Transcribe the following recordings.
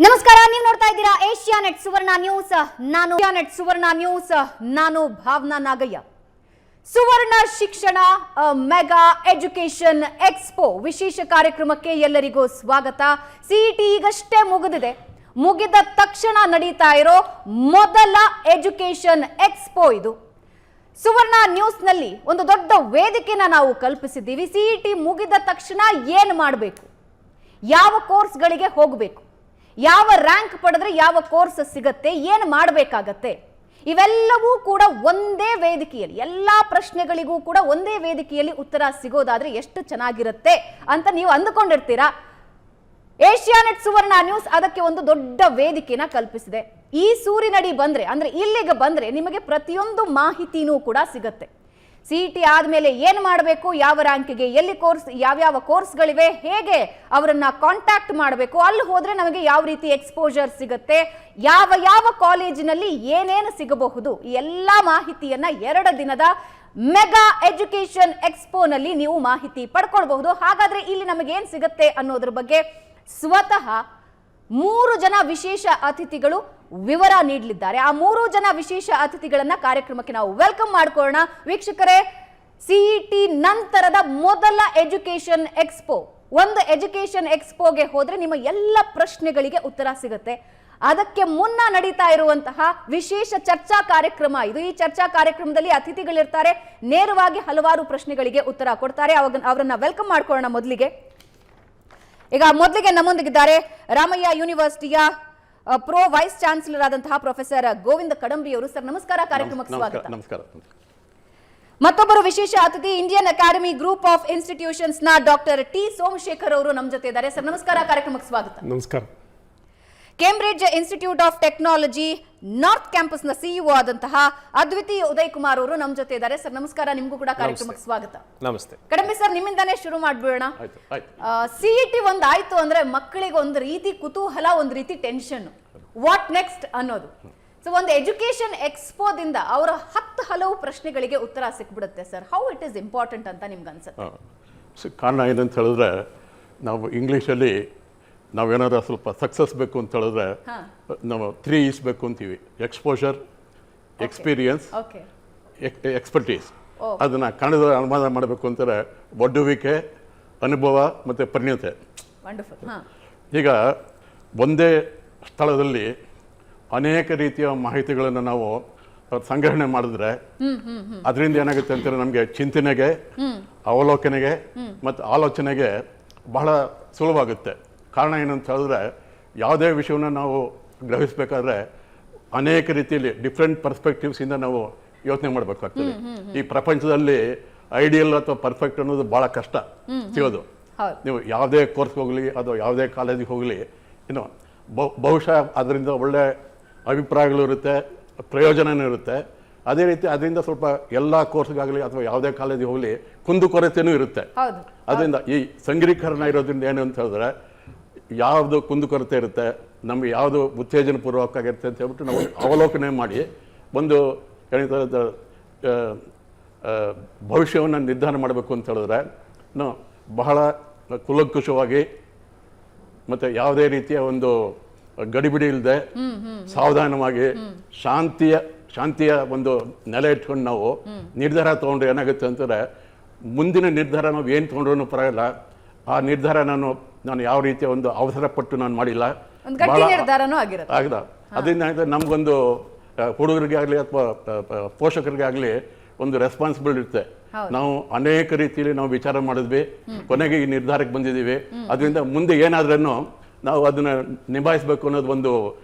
ನಮಸ್ಕಾರ, ನೀವು ನೋಡ್ತಾ ಇದ್ದೀರಾ ಏಷ್ಯಾನೆಟ್ ಸುವರ್ಣ ನ್ಯೂಸ್. ನಾನು ಭಾವನಾ ನಾಗಯ್ಯ. ಸುವರ್ಣ ಶಿಕ್ಷಣ ಮೆಗಾ ಎಜುಕೇಶನ್ ಎಕ್ಸ್ಪೋ ವಿಶೇಷ ಕಾರ್ಯಕ್ರಮಕ್ಕೆ ಎಲ್ಲರಿಗೂ ಸ್ವಾಗತ. ಸಿಇಟಿ ಈಗಷ್ಟೇ ಮುಗಿದಿದೆ. ಮುಗಿದ ತಕ್ಷಣ ನಡೀತಾ ಇರೋ ಮೊದಲ ಎಜುಕೇಶನ್ ಎಕ್ಸ್ಪೋ ಇದು. ಸುವರ್ಣ ನ್ಯೂಸ್ ನಲ್ಲಿ ಒಂದು ದೊಡ್ಡ ವೇದಿಕೆನ ನಾವು ಕಲ್ಪಿಸಿದ್ದೀವಿ. ಸಿಇಟಿ ಮುಗಿದ ತಕ್ಷಣ ಏನು ಮಾಡಬೇಕು, ಯಾವ ಕೋರ್ಸ್ಗಳಿಗೆ ಹೋಗಬೇಕು, ಯಾವ ರ್ಯಾಂಕ್ ಪಡೆದ್ರೆ ಯಾವ ಕೋರ್ಸ್ ಸಿಗತ್ತೆ, ಏನು ಮಾಡಬೇಕಾಗತ್ತೆ, ಇವೆಲ್ಲವೂ ಕೂಡ ಒಂದೇ ವೇದಿಕೆಯಲ್ಲಿ, ಎಲ್ಲಾ ಪ್ರಶ್ನೆಗಳಿಗೂ ಕೂಡ ಒಂದೇ ವೇದಿಕೆಯಲ್ಲಿ ಉತ್ತರ ಸಿಗೋದಾದ್ರೆ ಎಷ್ಟು ಚೆನ್ನಾಗಿರುತ್ತೆ ಅಂತ ನೀವು ಅಂದುಕೊಂಡಿರ್ತೀರಾ. ಏಷ್ಯಾನೆಟ್ ಸುವರ್ಣ ನ್ಯೂಸ್ ಅದಕ್ಕೆ ಒಂದು ದೊಡ್ಡ ವೇದಿಕೆನ ಕಲ್ಪಿಸಿದೆ. ಈ ಸೂರಿನಡಿ ಬಂದ್ರೆ, ಅಂದ್ರೆ ಇಲ್ಲಿಗೆ ಬಂದ್ರೆ ನಿಮಗೆ ಪ್ರತಿಯೊಂದು ಮಾಹಿತಿನೂ ಕೂಡ ಸಿಗತ್ತೆ. ಸಿಇಟಿ ಆದ್ಮೇಲೆ ಏನು ಮಾಡಬೇಕು, ಯಾವ ರ್ಯಾಂಕಿಗೆ ಎಲ್ಲಿ ಕೋರ್ಸ್, ಯಾವ್ಯಾವ ಕೋರ್ಸ್ಗಳಿವೆ, ಹೇಗೆ ಅವರನ್ನ ಕಾಂಟ್ಯಾಕ್ಟ್ ಮಾಡಬೇಕು, ಅಲ್ಲಿ ಹೋದ್ರೆ ನಮಗೆ ಯಾವ ರೀತಿ ಎಕ್ಸ್ಪೋಜರ್ ಸಿಗುತ್ತೆ, ಯಾವ ಕಾಲೇಜಿನಲ್ಲಿ ಏನೇನು ಸಿಗಬಹುದು, ಈ ಎಲ್ಲಾ ಮಾಹಿತಿಯನ್ನ 2 ದಿನದ ಮೆಗಾ ಎಜುಕೇಶನ್ ಎಕ್ಸ್ಪೋನಲ್ಲಿ ನೀವು ಮಾಹಿತಿ ಪಡ್ಕೊಳ್ಬಹುದು. ಹಾಗಾದ್ರೆ ಇಲ್ಲಿ ನಮಗೆ ಏನ್ ಸಿಗುತ್ತೆ ಅನ್ನೋದ್ರ ಬಗ್ಗೆ ಸ್ವತಃ 3 ಜನ ವಿಶೇಷ ಅತಿಥಿಗಳು ವಿವರ ನೀಡಲಿದ್ದಾರೆ. ಆ 3 ಜನ ವಿಶೇಷ ಅತಿಥಿಗಳನ್ನ ಕಾರ್ಯಕ್ರಮಕ್ಕೆ ನಾವು ವೆಲ್ಕಮ್ ಮಾಡ್ಕೊಳ್ಳೋಣ. ವೀಕ್ಷಕರೇ, ಸಿಇಟಿ ನಂತರದ ಮೊದಲ ಎಜುಕೇಶನ್ ಎಕ್ಸ್ಪೋ. ಒಂದು ಎಜುಕೇಶನ್ ಎಕ್ಸ್ಪೋಗೆ ಹೋದ್ರೆ ನಿಮ್ಮ ಎಲ್ಲ ಪ್ರಶ್ನೆಗಳಿಗೆ ಉತ್ತರ ಸಿಗುತ್ತೆ. ಅದಕ್ಕೆ ಮುನ್ನ ನಡೀತಾ ಇರುವಂತಹ ವಿಶೇಷ ಚರ್ಚಾ ಕಾರ್ಯಕ್ರಮ ಇದು. ಈ ಚರ್ಚಾ ಕಾರ್ಯಕ್ರಮದಲ್ಲಿ ಅತಿಥಿಗಳಿರ್ತಾರೆ, ನೇರವಾಗಿ ಹಲವಾರು ಪ್ರಶ್ನೆಗಳಿಗೆ ಉತ್ತರ ಕೊಡ್ತಾರೆ. ಅವರನ್ನ ವೆಲ್ಕಮ್ ಮಾಡ್ಕೊಳ್ಳೋಣ. ಮೊದಲಿಗೆ ನಮ್ಮೊಂದಿಗಿದ್ದಾರೆ ರಾಮಯ್ಯ ಯೂನಿವರ್ಸಿಟಿಯ ಪ್ರೋ ವೈಸ್ ಚಾನ್ಸಲರ್ ಆದಂತಹ ಪ್ರೊಫೆಸರ್ ಗೋವಿಂದ ಕಡಂಬಿ ಅವರು. ಸರ್ ನಮಸ್ಕಾರ, ಕಾರ್ಯಕ್ರಮಕ್ಕೆ ಸ್ವಾಗತ. ನಮಸ್ಕಾರ. ಮತ್ತೊಬ್ಬರು ವಿಶೇಷ ಅತಿಥಿ Indian academy group of institutions ನ ಡಾಕ್ಟರ್ ಟಿ ಸೋಮಶೇಖರ್ ಅವರು ನಮ್ಮ ಜೊತೆ ಇದ್ದಾರೆ. ಸರ್ ನಮಸ್ಕಾರ, ಕಾರ್ಯಕ್ರಮಕ್ಕೆ ಸ್ವಾಗತ. ನಮಸ್ಕಾರ. Cambridge institute of technology north campus ನ ಸಿಇಒ ಆದಂತಹ ಅದ್ವಿತೀಯ ಉದಯ್ ಕುಮಾರ್ ಅವರು ನಮ್ಮ ಜೊತೆ ಇದ್ದಾರೆ. ಸರ್ ನಮಸ್ಕಾರ, ನಿಮಗೂ ಕೂಡ ಕಾರ್ಯಕ್ರಮಕ್ಕೆ ಸ್ವಾಗತ. ನಮಸ್ತೆ. ಕಡಂಬಿ ಸರ್, ನಿಮ್ಮಿಂದಾನೇ ಶುರು ಮಾಡ್ಬಿಡೋಣ. ಸಿಇಟಿ ಒಂದು ಆಯ್ತು ಅಂದ್ರೆ ಮಕ್ಕಳಿಗೆ ಒಂದು ರೀತಿ ಕುತೂಹಲ, ಒಂದು ರೀತಿ ಟೆನ್ಷನ್, ವಾಟ್ ನೆಕ್ಸ್ಟ್ ಅನ್ನೋದು. ಸೊ ಒಂದು ಎಜುಕೇಶನ್ ಎಕ್ಸ್ಪೋದಿಂದ ಅವರ 10 ಹಲವು ಪ್ರಶ್ನೆಗಳಿಗೆ ಉತ್ತರ ಸಿಕ್ಬಿಡುತ್ತೆ. Sir, how it is important ಅಂತ ನಿಮ್ಗೆ ಅನ್ಸುತ್ತೆ? ಕಾರಣ ಏನಂತ ಹೇಳಿದ್ರೆ, ನಾವು ಇಂಗ್ಲೀಷಲ್ಲಿ ನಾವೇನಾದ್ರೂ ಸ್ವಲ್ಪ ಸಕ್ಸಸ್ ಬೇಕು ಅಂತ ಹೇಳಿದ್ರೆ ನಾವು 3 E's ಬೇಕು ಅಂತೀವಿ: ಎಕ್ಸ್ಪೋಜರ್, ಎಕ್ಸ್ಪೀರಿಯನ್ಸ್, ಎಕ್ಸ್ಪರ್ಟೀಸ್. ಅದನ್ನ ಕನ್ನಡದ ಅನುವಾದ ಮಾಡಬೇಕು ಅಂತಾರೆ ಒಡ್ಡುವಿಕೆ, ಅನುಭವ ಮತ್ತೆ ಪರಿಣತಿ. ಈಗ ಒಂದೇ ಸ್ಥಳದಲ್ಲಿ ಅನೇಕ ರೀತಿಯ ಮಾಹಿತಿಗಳನ್ನು ನಾವು ಸಂಗ್ರಹಣೆ ಮಾಡಿದ್ರೆ ಅದರಿಂದ ಏನಾಗುತ್ತೆ ಅಂತಾರೆ, ನಮಗೆ ಚಿಂತನೆಗೆ, ಅವಲೋಕನೆಗೆ ಮತ್ತು ಆಲೋಚನೆಗೆ ಬಹಳ ಸುಲಭವಾಗುತ್ತೆ. ಕಾರಣ ಏನಂತ ಹೇಳಿದ್ರೆ, ಯಾವುದೇ ವಿಷಯವನ್ನು ನಾವು ಗ್ರಹಿಸಬೇಕಾದ್ರೆ ಅನೇಕ ರೀತಿಯಲ್ಲಿ ಡಿಫ್ರೆಂಟ್ ಪರ್ಸ್ಪೆಕ್ಟಿವ್ಸ್ ಇಂದ ನಾವು ಯೋಚನೆ ಮಾಡಬೇಕಾಗ್ತದೆ. ಈ ಪ್ರಪಂಚದಲ್ಲಿ ಐಡಿಯಲ್ ಅಥವಾ ಪರ್ಫೆಕ್ಟ್ ಅನ್ನೋದು ಬಹಳ ಕಷ್ಟ ಸಿಗೋದು. ನೀವು ಯಾವುದೇ ಕೋರ್ಸ್ ಹೋಗಲಿ ಅಥವಾ ಯಾವುದೇ ಕಾಲೇಜಿಗೆ ಹೋಗಲಿ, ಬಹುಶಃ ಅದರಿಂದ ಒಳ್ಳೆ ಅಭಿಪ್ರಾಯಗಳು ಇರುತ್ತೆ, ಪ್ರಯೋಜನನೂ ಇರುತ್ತೆ. ಅದೇ ರೀತಿ ಅದರಿಂದ ಸ್ವಲ್ಪ ಎಲ್ಲ ಕೋರ್ಸ್ಗಾಗಲಿ ಅಥವಾ ಯಾವುದೇ ಕಾಲೇಜಿಗೆ ಹೋಗಲಿ ಕುಂದುಕೊರತೆನೂ ಇರುತ್ತೆ. ಅದರಿಂದ ಈ ಸಂಗ್ರೀಕರಣ ಇರೋದ್ರಿಂದ ಏನು ಅಂತ ಹೇಳಿದ್ರೆ, ಯಾವುದು ಕುಂದುಕೊರತೆ ಇರುತ್ತೆ, ನಮಗೆ ಯಾವುದು ಉತ್ತೇಜನ ಪೂರ್ವಕವಾಗಿರುತ್ತೆ ಅಂತ ಹೇಳ್ಬಿಟ್ಟು ನಾವು ಅವಲೋಕನೆ ಮಾಡಿ ಒಂದು ಭವಿಷ್ಯವನ್ನು ನಿರ್ಧಾರ ಮಾಡಬೇಕು ಅಂತ ಹೇಳಿದ್ರೆ ನಾವು ಬಹಳ ಕುಲಂಕುಷವಾಗಿ ಮತ್ತು ಯಾವುದೇ ರೀತಿಯ ಒಂದು ಗಡಿಬಿಡಿ ಇಲ್ಲದೆ ಸಾವಧಾನವಾಗಿ ಶಾಂತಿಯ ಒಂದು ನೆಲೆ ಇಟ್ಕೊಂಡು ನಾವು ನಿರ್ಧಾರ ತಗೊಂಡ್ರೆ ಏನಾಗುತ್ತೆ ಅಂತಂದ್ರೆ, ಮುಂದಿನ ನಿರ್ಧಾರ ನಾವು ಏನು ತಗೊಂಡ್ರೂ ಪರವಾಗಿಲ್ಲ, ಆ ನಿರ್ಧಾರ ನಾನು ಯಾವ ರೀತಿಯ ಒಂದು ಅವಸರ ಪಟ್ಟು ನಾನು ಮಾಡಿಲ್ಲ, ಅದರಿಂದ ನಮ್ಗೊಂದು ಹುಡುಗರಿಗೆ ಆಗಲಿ ಅಥವಾ ಪೋಷಕರಿಗೆ ಆಗಲಿ ಒಂದು ರೆಸ್ಪಾನ್ಸಿಬಿಲಿಟಿ ಇರುತ್ತೆ. ನಾವು ಅನೇಕ ರೀತಿಯಲ್ಲಿ ನಾವು ವಿಚಾರ ಮಾಡಿದ್ವಿ, ಕೊನೆಗೆ ಈ ನಿರ್ಧಾರಕ್ಕೆ ಬಂದಿದ್ದೀವಿ. ಅದರಿಂದ ಮುಂದೆ ಏನಾದ್ರೂ ನಾವು ಅದನ್ನ ನಿಭಾಯಿಸಬೇಕು ಅನ್ನೋದು ಒಂದು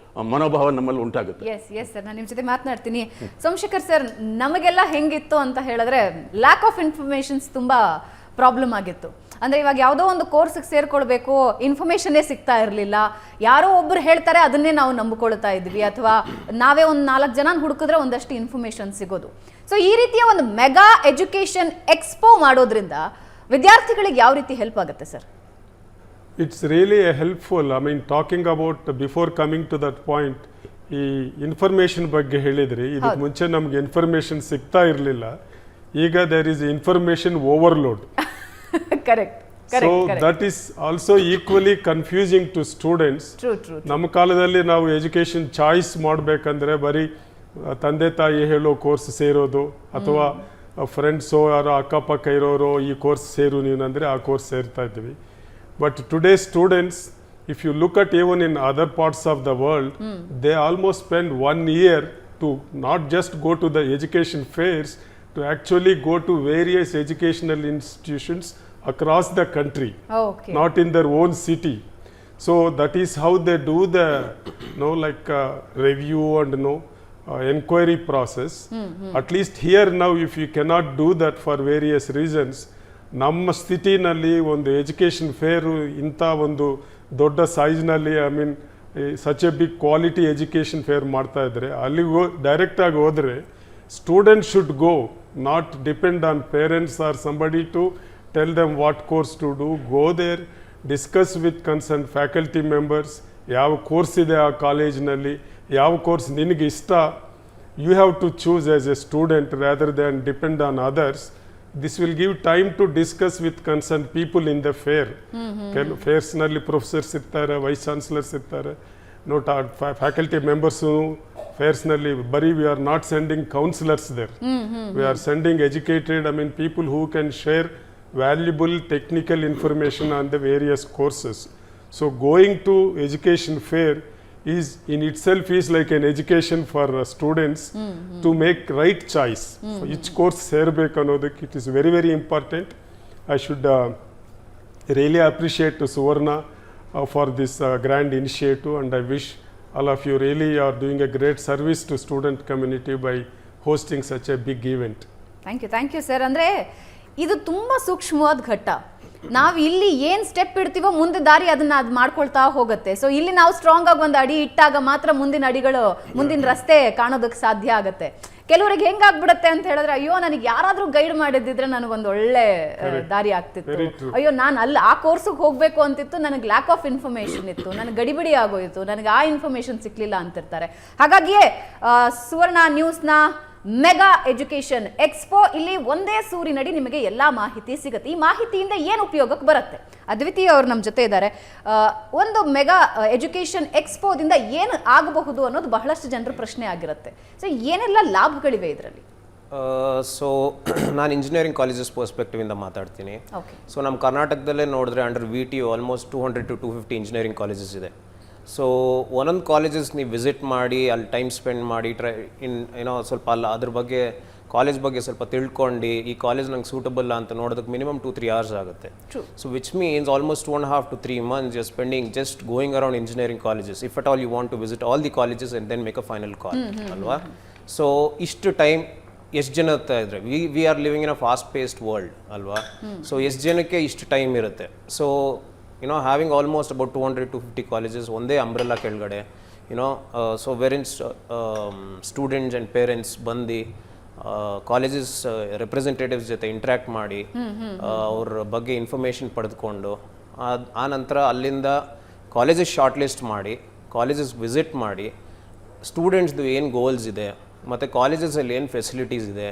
ಮನೋಭಾವ ನಮ್ಮಲ್ಲಿ ಉಂಟಾಗುತ್ತೆ. ಸರ್, ನಾನು ನಿಮ್ಮ ಜೊತೆ ಮಾತನಾಡ್ತೀನಿ. ಸೋಮಶೇಖರ್ ಸರ್, ನಮಗೆಲ್ಲ ಹೆಂಗಿತ್ತು ಅಂತ ಹೇಳಿದ್ರೆ ಲ್ಯಾಕ್ ಆಫ್ ಇನ್ಫಾರ್ಮೇಶನ್ಸ್ ತುಂಬಾ ಪ್ರಾಬ್ಲಮ್ ಆಗಿತ್ತು. ಅಂದ್ರೆ ಇವಾಗ ಯಾವುದೋ ಒಂದು ಕೋರ್ಸ್ಗೆ ಸೇರ್ಕೊಳ್ಬೇಕು, ಇನ್ಫಾರ್ಮೇಶನ್ನೇ ಸಿಗ್ತಾ ಇರಲಿಲ್ಲ. ಯಾರೋ ಒಬ್ರು ಹೇಳ್ತಾರೆ, ಅದನ್ನೇ ನಾವು ನಂಬಿಕೊಳ್ತಾ ಇದ್ವಿ, ಅಥವಾ ನಾವೇ ಒಂದು 4 ಜನ ಹುಡುಕಿದ್ರೆ ಒಂದಷ್ಟು ಇನ್ಫಾರ್ಮೇಶನ್ ಸಿಗೋದು. ಸೊ ಈ ರೀತಿಯ ಒಂದು ಮೆಗಾ ಎಜುಕೇಶನ್ ಎಕ್ಸ್ಪೋ ಮಾಡೋದ್ರಿಂದ ವಿದ್ಯಾರ್ಥಿಗಳಿಗೆ ಯಾವ ರೀತಿ ಹೆಲ್ಪ್ ಆಗುತ್ತೆ sir? It's really helpful. I mean, talking about before coming to that point, ಈ ಇನ್ಫಾರ್ಮೇಶನ್ ಬಗ್ಗೆ ಹೇಳಿದ್ರಿ. ಇದಕ್ಕೆ ಮುಂಚೆ ನಮ್ಗೆ ಇನ್ಫಾರ್ಮೇಶನ್ ಸಿಗ್ತಾ ಇರಲಿಲ್ಲ. ಈಗ there is information overload. Correct. that is also equally confusing to students. True ನಮ್ಮ ಕಾಲದಲ್ಲಿ ನಾವು ಎಜುಕೇಶನ್ ಚಾಯ್ಸ್ ಮಾಡಬೇಕಂದ್ರೆ ಬರೀ ತಂದೆ ತಾಯಿ ಹೇಳೋ ಕೋರ್ಸ್ ಸೇರೋದು ಅಥವಾ ಫ್ರೆಂಡ್ಸೋ ಯಾರೋ ಅಕ್ಕಪಕ್ಕ ಇರೋರು ಈ ಕೋರ್ಸ್ ಸೇರು ನೀನಂದರೆ ಆ ಕೋರ್ಸ್ ಸೇರ್ತಾ ಇದ್ವಿ. But today students, if you look at even in other parts of the world, they almost spend 1 year to not just go to the education fairs, to actually go to various educational institutions across the country, okay not in their own city. So that is how they do the review and enquiry process. At least here now, if you cannot do that for various reasons, ನಮ್ಮ ಸ್ಥಿತಿನಲ್ಲಿ ಒಂದು education fair ಇಂಥ ಒಂದು ದೊಡ್ಡ ಸೈಜ್ನಲ್ಲಿ such a big quality education fair ಮಾಡ್ತಾ ಇದ್ರೆ ಅಲ್ಲಿಗೆ ಡೈರೆಕ್ಟಾಗಿ ಹೋದರೆ student should go, not depend on parents or somebody to tell them what course to do. Go there, discuss with concern faculty members, ಯಾವ ಕೋರ್ಸ್ ಇದೆ ಆ ಕಾಲೇಜ್ನಲ್ಲಿ, ಯಾವ ಕೋರ್ಸ್ ನಿನಗೆ ಇಷ್ಟ. You have to choose as a student rather than depend on others. This will give time to discuss with concerned people in the fair. ಫೇರ್ಸ್ನಲ್ಲಿ professors ಇರ್ತಾರೆ, vice chancellors ಇರ್ತಾರೆ, ಫ್ಯಾಕಲ್ಟಿ ಮೆಂಬರ್ಸು ಫೇರ್ಸ್ನಲ್ಲಿ ಬರೀ we are not sending counsellors there. We are sending educated people who can share valuable technical information on the various courses. So going to education fair is in itself is like an education for students to make right choice. For each course ಸೇರ್ಬೇಕು ಅನ್ನೋದಕ್ಕೆ it is very very important. I should really appreciate Suvarna for this grand initiative, and I wish all of you really are doing a great service to student community by hosting such a big event. Thank you sir. ಅಂದರೆ ಇದು ತುಂಬ ಸೂಕ್ಷ್ಮವಾದ ಘಟ್ಟ. ನಾವು ಇಲ್ಲಿ ಏನು step ಇಡ್ತೀವೋ ಮುಂದೆ ದಾರಿ ಅದನ್ನ ಅದು ಮಾಡ್ಕೊಳ್ತಾ ಹೋಗುತ್ತೆ. ಸೊ ಇಲ್ಲಿ ನಾವು ಸ್ಟ್ರಾಂಗ್ ಆಗಿ ಒಂದು ಅಡಿ ಇಟ್ಟಾಗ ಮಾತ್ರ ಮುಂದಿನ ರಸ್ತೆ ಕಾಣೋದಕ್ಕೆ ಸಾಧ್ಯ ಆಗುತ್ತೆ. ಕೆಲವರಿಗೆ ಹೆಂಗಾಗ್ಬಿಡುತ್ತೆ ಅಂತ ಹೇಳಿದ್ರೆ, ಅಯ್ಯೋ ನನಗೆ ಯಾರಾದರೂ ಗೈಡ್ ಮಾಡಿದ್ರೆ ನನಗೊಂದು ಒಳ್ಳೆ ದಾರಿ ಆಗ್ತಿತ್ತು, ಅಯ್ಯೋ ನಾನು ಆ ಕೋರ್ಸಿಗೆ ಹೋಗಬೇಕು ಅಂತಿತ್ತು, ನನಗೆ ಲ್ಯಾಕ್ ಆಫ್ ಇನ್ಫಾರ್ಮೇಷನ್ ಇತ್ತು, ನನಗೆ ಗಡಿಬಿಡಿ ಆಗೋಯಿತು, ನನಗೆ ಆ ಇನ್ಫಾರ್ಮೇಷನ್ ಸಿಕ್ಲಿಲ್ಲ ಅಂತಿರ್ತಾರೆ. ಹಾಗಾಗಿಯೇ ಸುವರ್ಣ ನ್ಯೂಸ್ನ ಮೆಗಾ ಎಜುಕೇಷನ್ ಎಕ್ಸ್ಪೋ, ಇಲ್ಲಿ ಒಂದೇ ಸೂರಿನಡಿ ನಿಮಗೆ ಎಲ್ಲ ಮಾಹಿತಿ ಸಿಗುತ್ತೆ. ಈ ಮಾಹಿತಿಯಿಂದ ಏನು ಉಪಯೋಗಕ್ಕೆ ಬರುತ್ತೆ? ಅದ್ವಿತೀಯ ಅವರು ನಮ್ಮ ಜೊತೆ ಇದ್ದಾರೆ. ಒಂದು ಮೆಗಾ ಎಜುಕೇಷನ್ ಎಕ್ಸ್ಪೋದಿಂದ ಏನು ಆಗಬಹುದು ಅನ್ನೋದು ಬಹಳಷ್ಟು ಜನರ ಪ್ರಶ್ನೆ ಆಗಿರುತ್ತೆ. ಸೊ ಏನೆಲ್ಲ ಲಾಭಗಳಿವೆ ಇದರಲ್ಲಿ? ಸೊ ನಾನು ಇಂಜಿನಿಯರಿಂಗ್ ಕಾಲೇಜಸ್ ಪರ್ಸ್ಪೆಕ್ಟಿವಿಂದ ಮಾತಾಡ್ತೀನಿ. ಸೊ ನಮ್ಮ ಕರ್ನಾಟಕದಲ್ಲೇ ನೋಡಿದ್ರೆ under VTU almost 200 to 250 engineering colleges ಇದೆ. ಸೊ ಒಂದೊಂದು ಕಾಲೇಜಸ್ ನೀವು ವಿಸಿಟ್ ಮಾಡಿ ಅಲ್ಲಿ ಟೈಮ್ ಸ್ಪೆಂಡ್ ಮಾಡಿ ಸ್ವಲ್ಪ ಅದ್ರ ಬಗ್ಗೆ ಕಾಲೇಜ್ ಬಗ್ಗೆ ಸ್ವಲ್ಪ ತಿಳ್ಕೊಂಡು ಈ ಕಾಲೇಜ್ ನಂಗೆ ಸೂಟಬಲ್ ಅಂತ ನೋಡೋದಕ್ಕೆ ಮಿನಿಮಮ್ 2-3 hours ಆಗುತ್ತೆ. So which means almost 2.5 to 3 months you're spending just going around engineering colleges, if at all you want to visit all the colleges and then make a final call. ಅಲ್ವಾ? So ಇಷ್ಟು time ಎಷ್ಟು ಜನ ಇದ್ರೆ we are living in a fast paced world ಅಲ್ವಾ? So ಎಷ್ಟು ಜನಕ್ಕೆ ಇಷ್ಟು time ಇರುತ್ತೆ? So having almost about 200 to 250 colleges ಒಂದೇ ಅಂಬ್ರೆಲ್ಲಾ ಕೆಳಗಡೆ, so wherein students and parents ಬಂದು ಕಾಲೇಜಸ್ ರೆಪ್ರೆಸೆಂಟೇಟಿವ್ಸ್ ಜೊತೆ ಇಂಟ್ರ್ಯಾಕ್ಟ್ ಮಾಡಿ ಅವ್ರ ಬಗ್ಗೆ ಇನ್ಫಾರ್ಮೇಷನ್ ಪಡೆದುಕೊಂಡು ಆ ನಂತರ ಅಲ್ಲಿಂದ ಕಾಲೇಜಸ್ ಶಾರ್ಟ್ ಲಿಸ್ಟ್ ಮಾಡಿ ಕಾಲೇಜಸ್ ವಿಸಿಟ್ ಮಾಡಿ ಸ್ಟೂಡೆಂಟ್ಸ್ದು ಏನು ಗೋಲ್ಸ್ ಇದೆ ಮತ್ತು ಕಾಲೇಜಸಲ್ಲಿ ಏನು ಫೆಸಿಲಿಟೀಸ್ ಇದೆ,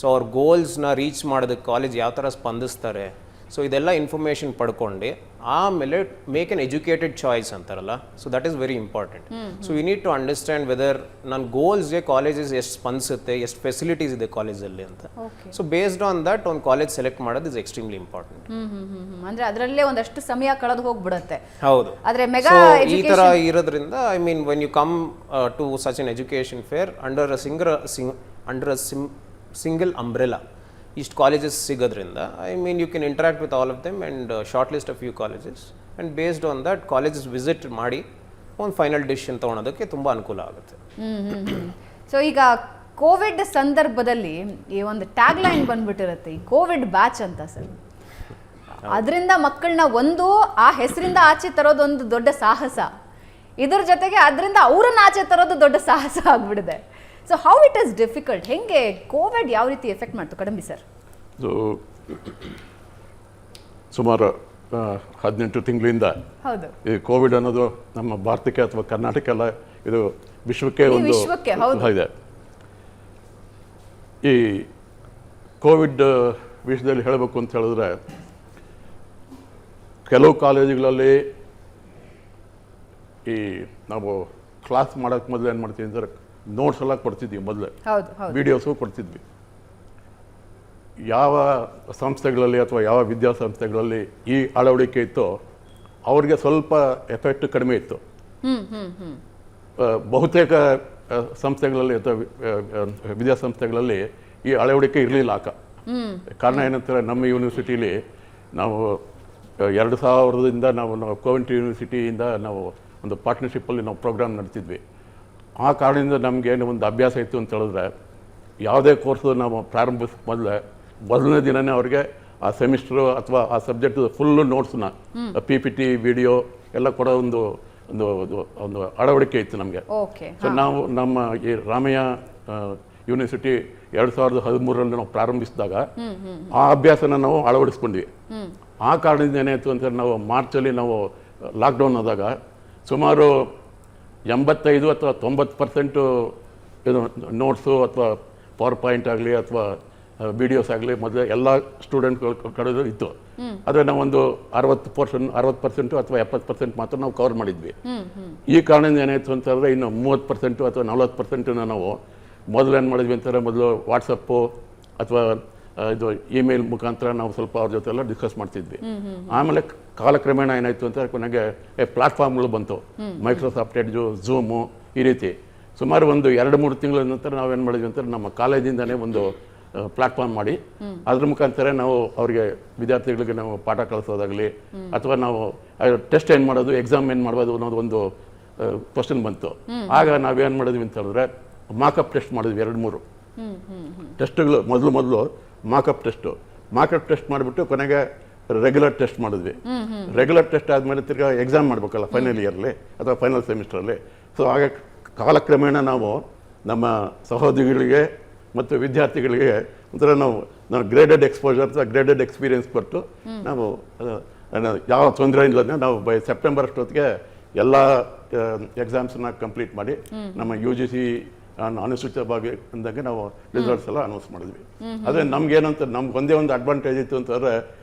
ಸೊ ಅವ್ರ ಗೋಲ್ಸ್ನ ರೀಚ್ ಮಾಡೋದಕ್ಕೆ ಕಾಲೇಜ್ ಯಾವ ಥರ ಸ್ಪಂದಿಸ್ತಾರೆ, ಸೊ ಇದೆಲ್ಲ ಇನ್ಫಾರ್ಮೇಷನ್ ಪಡ್ಕೊಂಡು ಆಮೇಲೆ ಮೇಕ್ ಎನ್ ಎಜುಕೇಟೆಡ್ ಚಾಯ್ಸ್ ಅಂತಾರಲ್ಲ, so that is very important. So you need to understand whether ನನ್ನ ಗೋಲ್ಸ್ಗೆ ಕಾಲೇಜಸ್ ಎಷ್ಟು ಸ್ಪಂದಿಸುತ್ತೆ, ಎಷ್ಟು ಫೆಸಿಲಿಟೀಸ್ ಇದೆ ಕಾಲೇಜಲ್ಲಿ ಅಂತ. ಸೊ ಬೇಸ್ಡ್ ಆನ್ ದಟ್ ಒಂದು ಕಾಲೇಜ್ ಸೆಲೆಕ್ಟ್ ಮಾಡೋದು ಇಸ್ ಎಕ್ಸ್ಟ್ರೀಮ್ಲಿ ಇಂಪಾರ್ಟೆಂಟ್. ಅಂದ್ರೆ ಅದರಲ್ಲೇ ಒಂದಷ್ಟು ಸಮಯ ಕಳೆದು ಹೋಗ್ಬಿಡುತ್ತೆ. ಹೌದು. ಆದ್ರೆ ಮೆಗಾ ಈ ತರ ಇರೋದ್ರಿಂದ I mean when you come to such an education fair under a single umbrella ಇಷ್ಟು ಕಾಲೇಜಸ್ ಸಿಗೋದ್ರಿಂದ I mean you can interact with all of them and short list a few colleges and based on that colleges visit ಮಾಡಿ ಒಂದು final decision ತೊಗೊಳೋದಕ್ಕೆ ತುಂಬ ಅನುಕೂಲ ಆಗುತ್ತೆ. So ಈಗ Covid ಸಂದರ್ಭದಲ್ಲಿ ಈ ಒಂದು ಟ್ಯಾಗ್ ಲೈನ್ ಬಂದ್ಬಿಟ್ಟಿರುತ್ತೆ, ಈ ಕೋವಿಡ್ ಬ್ಯಾಚ್ ಅಂತ ಸರ್. ಅದರಿಂದ ಮಕ್ಕಳನ್ನ ಆ ಹೆಸರಿಂದ ಆಚೆ ತರೋದೊಂದು ದೊಡ್ಡ ಸಾಹಸ, ಇದ್ರ ಜೊತೆಗೆ ಅದರಿಂದ ಅವ್ರನ್ನ ಆಚೆ ತರೋದು ದೊಡ್ಡ ಸಾಹಸ ಆಗ್ಬಿಡಿದೆ. So how it is difficult? ಹೆಂಗೆ ಕೋವಿಡ್ ಯಾವ ರೀತಿ ಎಫೆಕ್ಟ್ ಮಾಡ್ತು ಕಡಂಬಿ ಸರ್? ಸುಮಾರು 18 ತಿಂಗಳಿಂದ ಹೌದು ಈ ಕೋವಿಡ್ ಅನ್ನೋದು ನಮ್ಮ ಭಾರತಕ್ಕೆ ಅಥವಾ ಕರ್ನಾಟಕ ಎಲ್ಲ ಇದು ವಿಶ್ವಕ್ಕೆ ಒಂದು ಇದೆ. ಈ ಕೋವಿಡ್ ವಿಷಯದಲ್ಲಿ ಹೇಳಬೇಕು ಅಂತ ಹೇಳಿದ್ರೆ ಕೆಲವು ಕಾಲೇಜುಗಳಲ್ಲಿ ಈ ನಾವು ಕ್ಲಾಸ್ ಮಾಡೋಕ್ಕೆ ಮೊದಲು ಏನು ಮಾಡ್ತೀವಿ ಅಂದರೆ ನೋಟ್ಸ್ ಎಲ್ಲ ಕೊಡ್ತಿದ್ವಿ ಮೊದಲೇ, ವಿಡಿಯೋಸು ಕೊಡ್ತಿದ್ವಿ. ಯಾವ ಸಂಸ್ಥೆಗಳಲ್ಲಿ ಅಥವಾ ಯಾವ ವಿದ್ಯಾಸಂಸ್ಥೆಗಳಲ್ಲಿ ಈ ಅಳವಡಿಕೆ ಇತ್ತೋ ಅವ್ರಿಗೆ ಸ್ವಲ್ಪ ಎಫೆಕ್ಟ್ ಕಡಿಮೆ ಇತ್ತು. ಬಹುತೇಕ ಸಂಸ್ಥೆಗಳಲ್ಲಿ ಅಥವಾ ವಿದ್ಯಾಸಂಸ್ಥೆಗಳಲ್ಲಿ ಈ ಅಳವಡಿಕೆ ಇರಲಿಲ್ಲ. ಕಾರಣ ಏನಂತಾರೆ, ನಮ್ಮ ಯೂನಿವರ್ಸಿಟಿಲಿ ನಾವು 2000ರಿಂದ ನಾವು ಕೋವೆಂಟ್ರಿ ಯೂನಿವರ್ಸಿಟಿಯಿಂದ ನಾವು ಒಂದು ಪಾರ್ಟ್ನರ್ಶಿಪ್ಪಲ್ಲಿ ನಾವು ಪ್ರೋಗ್ರಾಮ್ ನಡೆತಿದ್ವಿ. ಆ ಕಾರಣದಿಂದ ನಮಗೇನು ಒಂದು ಅಭ್ಯಾಸ ಇತ್ತು ಅಂತ ಹೇಳಿದ್ರೆ, ಯಾವುದೇ ಕೋರ್ಸು ನಾವು ಪ್ರಾರಂಭಿಸ ಮೊದಲನೇ ದಿನವೇ ಅವ್ರಿಗೆ ಆ ಸೆಮಿಸ್ಟ್ರು ಅಥವಾ ಆ ಸಬ್ಜೆಕ್ಟ್ ಫುಲ್ಲು ನೋಟ್ಸ್ನ PPT ವಿಡಿಯೋ ಎಲ್ಲ ಕೊಡೋ ಒಂದು ಒಂದು ಒಂದು ಅಳವಡಿಕೆ ಇತ್ತು ನಮಗೆ. ಸೊ ನಾವು ನಮ್ಮ ಈ ರಾಮಯ್ಯ ಯೂನಿವರ್ಸಿಟಿ 2013ರಲ್ಲಿ ನಾವು ಪ್ರಾರಂಭಿಸಿದಾಗ ಆ ಅಭ್ಯಾಸನ ನಾವು ಅಳವಡಿಸ್ಕೊಂಡ್ವಿ. ಆ ಕಾರಣದಿಂದ ಏನಾಯಿತು ಅಂತ ನಾವು ಮಾರ್ಚಲ್ಲಿ ನಾವು ಲಾಕ್ಡೌನ್ ಆದಾಗ ಸುಮಾರು 85 ಅಥವಾ 90% ಇದು ನೋಟ್ಸು ಅಥವಾ ಪವರ್ ಪಾಯಿಂಟ್ ಆಗಲಿ ಅಥವಾ ವಿಡಿಯೋಸ್ ಆಗಲಿ ಮೊದಲೇ ಎಲ್ಲ ಸ್ಟೂಡೆಂಟ್ಗಳ ಕಡೆ ಇತ್ತು. ಆದರೆ ನಾವೊಂದು 60% ಅಥವಾ 70% ಮಾತ್ರ ನಾವು ಕವರ್ ಮಾಡಿದ್ವಿ. ಈ ಕಾರಣದಿಂದ ಏನಾಯಿತು ಅಂತಂದರೆ ಇನ್ನು 30% ಅಥವಾ 40% ನಾವು ಮೊದಲು ಏನು ಮಾಡಿದ್ವಿ ಅಂತಂದರೆ, ಮೊದಲು ವಾಟ್ಸಪ್ಪು ಅಥವಾ ಇದು ಇಮೇಲ್ ಮುಖಾಂತರ ನಾವು ಸ್ವಲ್ಪ ಅವ್ರ ಜೊತೆ ಎಲ್ಲ ಡಿಸ್ಕಸ್ ಮಾಡ್ತಿದ್ವಿ. ಆಮೇಲೆ ಕಾಲಕ್ರಮೇಣ ಏನಾಯಿತು ಅಂತ ಕೊನೆಗೆ ಪ್ಲಾಟ್ಫಾರ್ಮ್ಗಳು ಬಂತು, ಮೈಕ್ರೋಸಾಫ್ಟ್ ಎಡ್ಜು, ಝೂಮು, ಈ ರೀತಿ. ಸುಮಾರು ಒಂದು 2-3 ತಿಂಗಳ ನಂತರ ನಾವೇನು ಮಾಡಿದ್ವಿ ಅಂತಾರೆ, ನಮ್ಮ ಕಾಲೇಜಿಂದನೇ ಒಂದು ಪ್ಲಾಟ್ಫಾರ್ಮ್ ಮಾಡಿ ಅದ್ರ ಮುಖಾಂತರ ನಾವು ಅವರಿಗೆ ವಿದ್ಯಾರ್ಥಿಗಳಿಗೆ ನಾವು ಪಾಠ ಕಳಿಸೋದಾಗಲಿ ಅಥವಾ ನಾವು ಟೆಸ್ಟ್ ಏನು ಮಾಡೋದು, ಎಕ್ಸಾಮ್ ಏನು ಮಾಡ್ಬೋದು ಅನ್ನೋದು ಒಂದು ಕ್ವಶನ್ ಬಂತು. ಆಗ ನಾವೇನು ಮಾಡಿದ್ವಿ ಅಂತ ಹೇಳಿದ್ರೆ, ಮಾಕಪ್ ಟೆಸ್ಟ್ ಮಾಡಿದ್ವಿ. 2-3 ಟೆಸ್ಟ್ಗಳು ಮೊದಲು ಮಾಕಪ್ ಟೆಸ್ಟ್ ಮಾಡಿಬಿಟ್ಟು ಕೊನೆಗೆ ರೆಗ್ಯುಲರ್ ಟೆಸ್ಟ್ ಮಾಡಿದ್ವಿ. ರೆಗ್ಯುಲರ್ ಟೆಸ್ಟ್ ಆದಮೇಲೆ ತಿರ್ಗಾ ಎಕ್ಸಾಮ್ ಮಾಡಬೇಕಲ್ಲ ಫೈನಲ್ ಇಯರ್ಲಿ ಅಥವಾ ಫೈನಲ್ ಸೆಮಿಸ್ಟ್ರಲ್ಲಿ. ಸೊ ಹಾಗೆ ಕಾಲಕ್ರಮೇಣ ನಾವು ನಮ್ಮ ಸಹೋದ್ಯೋಗಿಗಳಿಗೆ ಮತ್ತು ವಿದ್ಯಾರ್ಥಿಗಳಿಗೆ ಒಂಥರ ನಾವು ಗ್ರೇಡೆಡ್ ಎಕ್ಸ್ಪೋಜರ್ ಅಥವಾ ಗ್ರೇಡೆಡ್ ಎಕ್ಸ್ಪೀರಿಯನ್ಸ್ ಕೊಟ್ಟು ನಾವು ಯಾವ ತೊಂದರೆ ಇಲ್ಲದೆ ನಾವು ಬೈ ಸೆಪ್ಟೆಂಬರ್ ಅಷ್ಟೊತ್ತಿಗೆ ಎಲ್ಲ ಎಕ್ಸಾಮ್ಸನ್ನ ಕಂಪ್ಲೀಟ್ ಮಾಡಿ ನಮ್ಮ UGC ಅನುಸೂಚಿತ ಭಾಗ ಅಂದಾಗ ನಾವು ರಿಸಲ್ಟ್ಸ್ ಎಲ್ಲ ಅನೌನ್ಸ್ ಮಾಡಿದ್ವಿ. ಆದರೆ ನಮ್ಗೇನಂತ ನಮ್ಗೆ ಒಂದೇ ಒಂದು ಅಡ್ವಾಂಟೇಜ್ ಇತ್ತು ಅಂತಂದರೆ,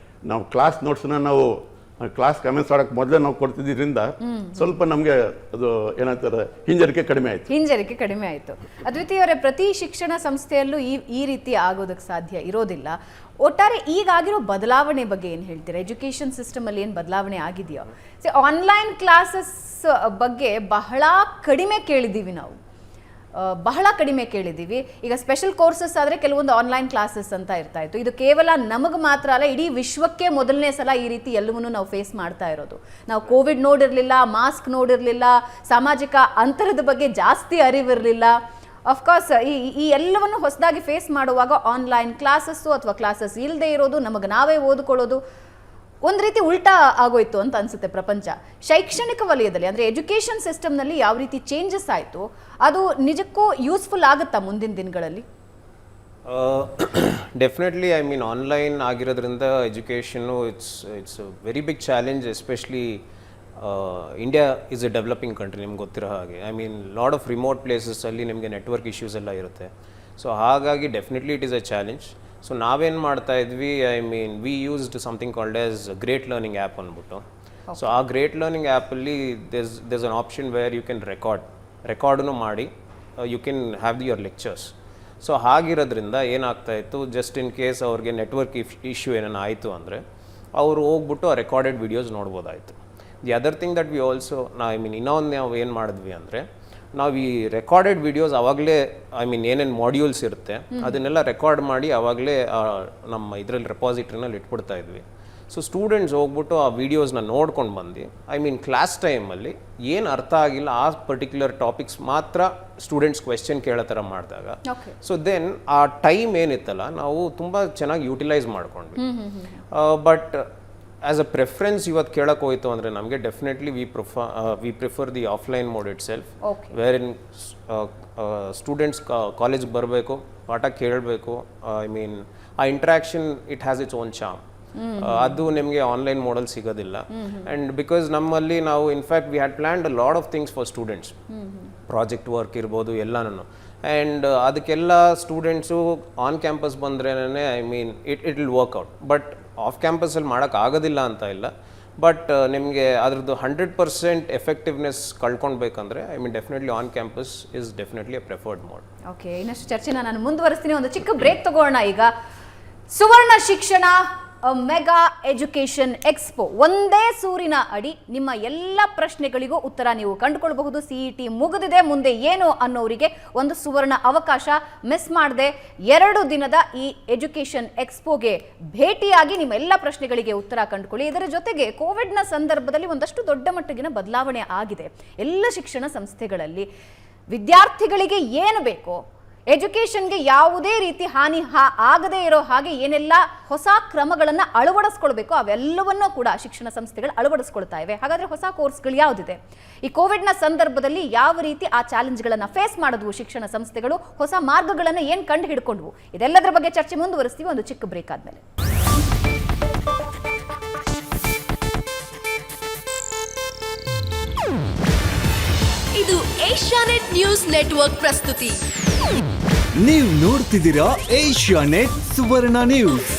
ನಾವು ಕ್ಲಾಸ್ ನೋಟ್ಸ್ನ ನಾವು ಕ್ಲಾಸ್ ಕಮೆನ್ಸ್ ಮಾಡೋಕ್ಕೆ ಮೊದಲೇ ನಾವು ಕೊಡ್ತಿದ್ದರಿಂದ ಸ್ವಲ್ಪ ನಮಗೆ ಅದು ಏನಂತಾರೆ ಹಿಂಜರಿಕೆ ಕಡಿಮೆ ಆಯಿತು. ಅದ್ವಿತೀಯ ಅವರೇ, ಪ್ರತಿ ಶಿಕ್ಷಣ ಸಂಸ್ಥೆಯಲ್ಲೂ ಈ ರೀತಿ ಆಗೋದಕ್ಕೆ ಸಾಧ್ಯ ಇರೋದಿಲ್ಲ. ಒಟ್ಟಾರೆ ಈಗಾಗಿರೋ ಬದಲಾವಣೆ ಬಗ್ಗೆ ಏನು ಹೇಳ್ತೀರಾ? ಎಜುಕೇಷನ್ ಸಿಸ್ಟಮಲ್ಲಿ ಏನು ಬದಲಾವಣೆ ಆಗಿದೆಯೋ? ಆನ್ಲೈನ್ ಕ್ಲಾಸಸ್ ಬಗ್ಗೆ ಬಹಳ ಕಡಿಮೆ ಕೇಳಿದ್ದೀವಿ ನಾವು, ಈಗ ಸ್ಪೆಷಲ್ ಕೋರ್ಸಸ್ ಆದರೆ ಕೆಲವೊಂದು ಆನ್ಲೈನ್ ಕ್ಲಾಸಸ್ ಅಂತ ಇರ್ತಾ ಇತ್ತು. ಇದು ಕೇವಲ ನಮಗೆ ಮಾತ್ರ ಅಲ್ಲ, ಇಡೀ ವಿಶ್ವಕ್ಕೆ ಮೊದಲನೇ ಸಲ ಈ ರೀತಿ ಎಲ್ಲವನ್ನೂ ನಾವು ಫೇಸ್ ಮಾಡ್ತಾ ಇರೋದು. ನಾವು ಕೋವಿಡ್ ನೋಡಿರಲಿಲ್ಲ, ಮಾಸ್ಕ್ ನೋಡಿರಲಿಲ್ಲ, ಸಾಮಾಜಿಕ ಅಂತರದ ಬಗ್ಗೆ ಜಾಸ್ತಿ ಅರಿವಿರಲಿಲ್ಲ. ಅಫ್ಕೋರ್ಸ್ ಈ ಎಲ್ಲವನ್ನು ಹೊಸದಾಗಿ ಫೇಸ್ ಮಾಡುವಾಗ ಆನ್ಲೈನ್ ಕ್ಲಾಸಸ್ಸು ಅಥವಾ ಕ್ಲಾಸಸ್ ಇಲ್ಲದೆ ಇರೋದು, ನಮಗೆ ನಾವೇ ಓದ್ಕೊಳ್ಳೋದು ಒಂದು ರೀತಿ ಉಲ್ಟಾ ಆಗೋಯ್ತು ಅಂತ ಅನ್ಸುತ್ತೆ ಪ್ರಪಂಚ. ಶೈಕ್ಷಣಿಕ ವಲಯದಲ್ಲಿ ಅಂದರೆ ಎಜುಕೇಷನ್ ಸಿಸ್ಟಮ್ನಲ್ಲಿ ಯಾವ ರೀತಿ ಚೇಂಜಸ್ ಆಯಿತು, ಅದು ನಿಜಕ್ಕೂ ಯೂಸ್ಫುಲ್ ಆಗುತ್ತಾ ಮುಂದಿನ ದಿನಗಳಲ್ಲಿ? ಡೆಫಿನೆಟ್ಲಿ. ಐ ಮೀನ್ ಆನ್ಲೈನ್ ಆಗಿರೋದ್ರಿಂದ ಎಜುಕೇಷನ್ನು it's very big challenge. Especially India is a developing country, ನಿಮ್ಗೆ ಗೊತ್ತಿರೋ ಹಾಗೆ. I mean lot of remote ಪ್ಲೇಸಸ್ಸಲ್ಲಿ ನಿಮಗೆ ನೆಟ್ವರ್ಕ್ ಇಶ್ಯೂಸ್ ಎಲ್ಲ ಇರುತ್ತೆ. ಸೊ ಹಾಗಾಗಿ definitely it is a challenge. So ನಾವೇನು ಮಾಡ್ತಾ ಇದ್ವಿ, I mean we used something called as great learning app ಅಂದ್ಬಿಟ್ಟು. ಸೊ ಆ ಗ್ರೇಟ್ ಲರ್ನಿಂಗ್ ಆ್ಯಪಲ್ಲಿ there's an option where you can ರೆಕಾರ್ಡನ್ನು ಮಾಡಿ you can have your lectures. So ಹಾಗಿರೋದ್ರಿಂದ ಏನಾಗ್ತಾಯಿತ್ತು, ಜಸ್ಟ್ ಇನ್ ಕೇಸ್ ಅವ್ರಿಗೆ ನೆಟ್ವರ್ಕ್ ಇಶ್ಯೂ ಏನೇನು ಆಯಿತು ಅಂದರೆ ಅವರು ಹೋಗ್ಬಿಟ್ಟು ಆ ರೆಕಾರ್ಡೆಡ್ ವೀಡಿಯೋಸ್ ನೋಡ್ಬೋದಾಯಿತು. The other thing that we also ಇನ್ನೊಂದು ನಾವು ಏನು ಮಾಡಿದ್ವಿ ಅಂದರೆ, ನಾವು ಈ ರೆಕಾರ್ಡೆಡ್ ವಿಡಿಯೋಸ್ ಆವಾಗಲೇ ಐ ಮೀನ್ ಏನೇನು ಮಾಡ್ಯೂಲ್ಸ್ ಇರುತ್ತೆ ಅದನ್ನೆಲ್ಲ ರೆಕಾರ್ಡ್ ಮಾಡಿ ಆವಾಗಲೇ ನಮ್ಮ ಇದರಲ್ಲಿ ರೆಪಾಸಿಟ್ರಿನಲ್ಲಿ ಇಟ್ಬಿಡ್ತಾ ಇದ್ವಿ. ಸೊ ಸ್ಟೂಡೆಂಟ್ಸ್ ಹೋಗ್ಬಿಟ್ಟು ಆ ವೀಡಿಯೋಸ್ನ ನೋಡ್ಕೊಂಡು ಬಂದು ಐ ಮೀನ್ ಕ್ಲಾಸ್ ಟೈಮಲ್ಲಿ ಏನು ಅರ್ಥ ಆಗಿಲ್ಲ ಆ ಪರ್ಟಿಕ್ಯುಲರ್ ಟಾಪಿಕ್ಸ್ ಮಾತ್ರ ಸ್ಟೂಡೆಂಟ್ಸ್ ಕ್ವೆಶ್ಚನ್ ಕೇಳೋ ಥರ ಮಾಡಿದಾಗ, ಸೊ ದೆನ್ ಆ ಟೈಮ್ ಏನಿತ್ತಲ್ಲ ನಾವು ತುಂಬ ಚೆನ್ನಾಗಿ ಯೂಟಿಲೈಸ್ ಮಾಡ್ಕೊಂಡ್ವಿ. ಬಟ್ ಆ್ಯಸ್ ಅ ಪ್ರೆಫರೆನ್ಸ್ ಇವತ್ತು ಕೇಳಕ್ಕೆ ಹೋಯ್ತು ಅಂದರೆ ನಮಗೆ definitely we prefer the offline mode itself, wherein students ಕಾಲೇಜ್ಗೆ ಬರಬೇಕು, ಪಾಠ ಕೇಳಬೇಕು. ಐ ಮೀನ್ ಆ interaction it has its own charm. ಅದು ನಿಮಗೆ ಆನ್ಲೈನ್ ಮೋಡಲ್ ಸಿಗೋದಿಲ್ಲ. ಆ್ಯಂಡ್ ಬಿಕಾಸ್ ನಮ್ಮಲ್ಲಿ ನಾವು in fact we had planned a lot of things for students, project work ಇರ್ಬೋದು ಎಲ್ಲನೂ. ಆ್ಯಂಡ್ ಅದಕ್ಕೆಲ್ಲ ಸ್ಟೂಡೆಂಟ್ಸು ಆನ್ ಕ್ಯಾಂಪಸ್ ಬಂದ್ರೇ I mean it will work out. But off ಕ್ಯಾಂಪಸಲ್ಲಿ ಮಾಡೋಕ್ಕಾಗೋದಿಲ್ಲ ಅಂತ ಇಲ್ಲ, ಬಟ್ ನಿಮಗೆ ಅದ್ರದ್ದು 100% ಎಫೆಕ್ಟಿವ್ನೆಸ್ ಕಳ್ಕೊಳ್ಬೇಕಂದ್ರೆ I mean definitely on campus is definitely a preferred mode. Okay, ಇನ್ನಷ್ಟು ಚರ್ಚೆನ ನಾನು ಮುಂದುವರಿಸ್ತೀನಿ. ಒಂದು ಚಿಕ್ಕ ಬ್ರೇಕ್ ತಗೋಣ. ಈಗ ಸುವರ್ಣ ಶಿಕ್ಷಣ ಮೆಗಾ ಎಜುಕೇಷನ್ ಎಕ್ಸ್ಪೋ, ಒಂದೇ ಸೂರಿನ ಅಡಿ ನಿಮ್ಮ ಎಲ್ಲ ಪ್ರಶ್ನೆಗಳಿಗೂ ಉತ್ತರ ನೀವು ಕಂಡುಕೊಳ್ಬಹುದು. CET ಮುಗಿದಿದೆ, ಮುಂದೆ ಏನು ಅನ್ನೋರಿಗೆ ಒಂದು ಸುವರ್ಣ ಅವಕಾಶ. ಮಿಸ್ ಮಾಡದೆ 2 ದಿನದ ಈ ಎಜುಕೇಷನ್ ಎಕ್ಸ್ಪೋಗೆ ಭೇಟಿಯಾಗಿ ನಿಮ್ಮ ಎಲ್ಲ ಪ್ರಶ್ನೆಗಳಿಗೆ ಉತ್ತರ ಕಂಡುಕೊಳ್ಳಿ. ಇದರ ಜೊತೆಗೆ ಕೋವಿಡ್ನ ಸಂದರ್ಭದಲ್ಲಿ ಒಂದಷ್ಟು ದೊಡ್ಡ ಮಟ್ಟಿಗಿನ ಬದಲಾವಣೆ ಆಗಿದೆ ಎಲ್ಲ ಶಿಕ್ಷಣ ಸಂಸ್ಥೆಗಳಲ್ಲಿ. ವಿದ್ಯಾರ್ಥಿಗಳಿಗೆ ಏನು ಬೇಕೋ, ಎಜುಕೇಷನ್ಗೆ ಯಾವುದೇ ರೀತಿ ಹಾನಿ ಆಗದೇ ಇರೋ ಹಾಗೆ ಏನೆಲ್ಲ ಹೊಸ ಕ್ರಮಗಳನ್ನು ಅಳವಡಿಸ್ಕೊಳ್ಬೇಕು ಅವೆಲ್ಲವನ್ನೂ ಕೂಡ ಶಿಕ್ಷಣ ಸಂಸ್ಥೆಗಳು ಅಳವಡಿಸ್ಕೊಳ್ತಾ ಇವೆ. ಹಾಗಾದ್ರೆ ಹೊಸ ಕೋರ್ಸ್ಗಳು ಯಾವುದಿದೆ, ಈ ಕೋವಿಡ್ನ ಸಂದರ್ಭದಲ್ಲಿ ಯಾವ ರೀತಿ ಆ ಚಾಲೆಂಜ್ಗಳನ್ನು ಫೇಸ್ ಮಾಡಿದ್ವು ಶಿಕ್ಷಣ ಸಂಸ್ಥೆಗಳು, ಹೊಸ ಮಾರ್ಗಗಳನ್ನು ಏನು ಕಂಡು ಹಿಡ್ಕೊಂಡ್ವು, ಇದೆಲ್ಲದರ ಬಗ್ಗೆ ಚರ್ಚೆ ಮುಂದುವರಿಸ್ತೀವಿ ಒಂದು ಚಿಕ್ಕ ಬ್ರೇಕ್ ಆದ್ಮೇಲೆ. ಇದು ಏಷ್ಯಾನೆಟ್ ನ್ಯೂಸ್ ನೆಟ್ವರ್ಕ್ ಪ್ರಸ್ತುತಿ. ನೀವು ನೋಡ್ತಿದ್ದೀರಾ ಏಷ್ಯಾನೆಟ್ ಸುವರ್ಣ ನ್ಯೂಸ್.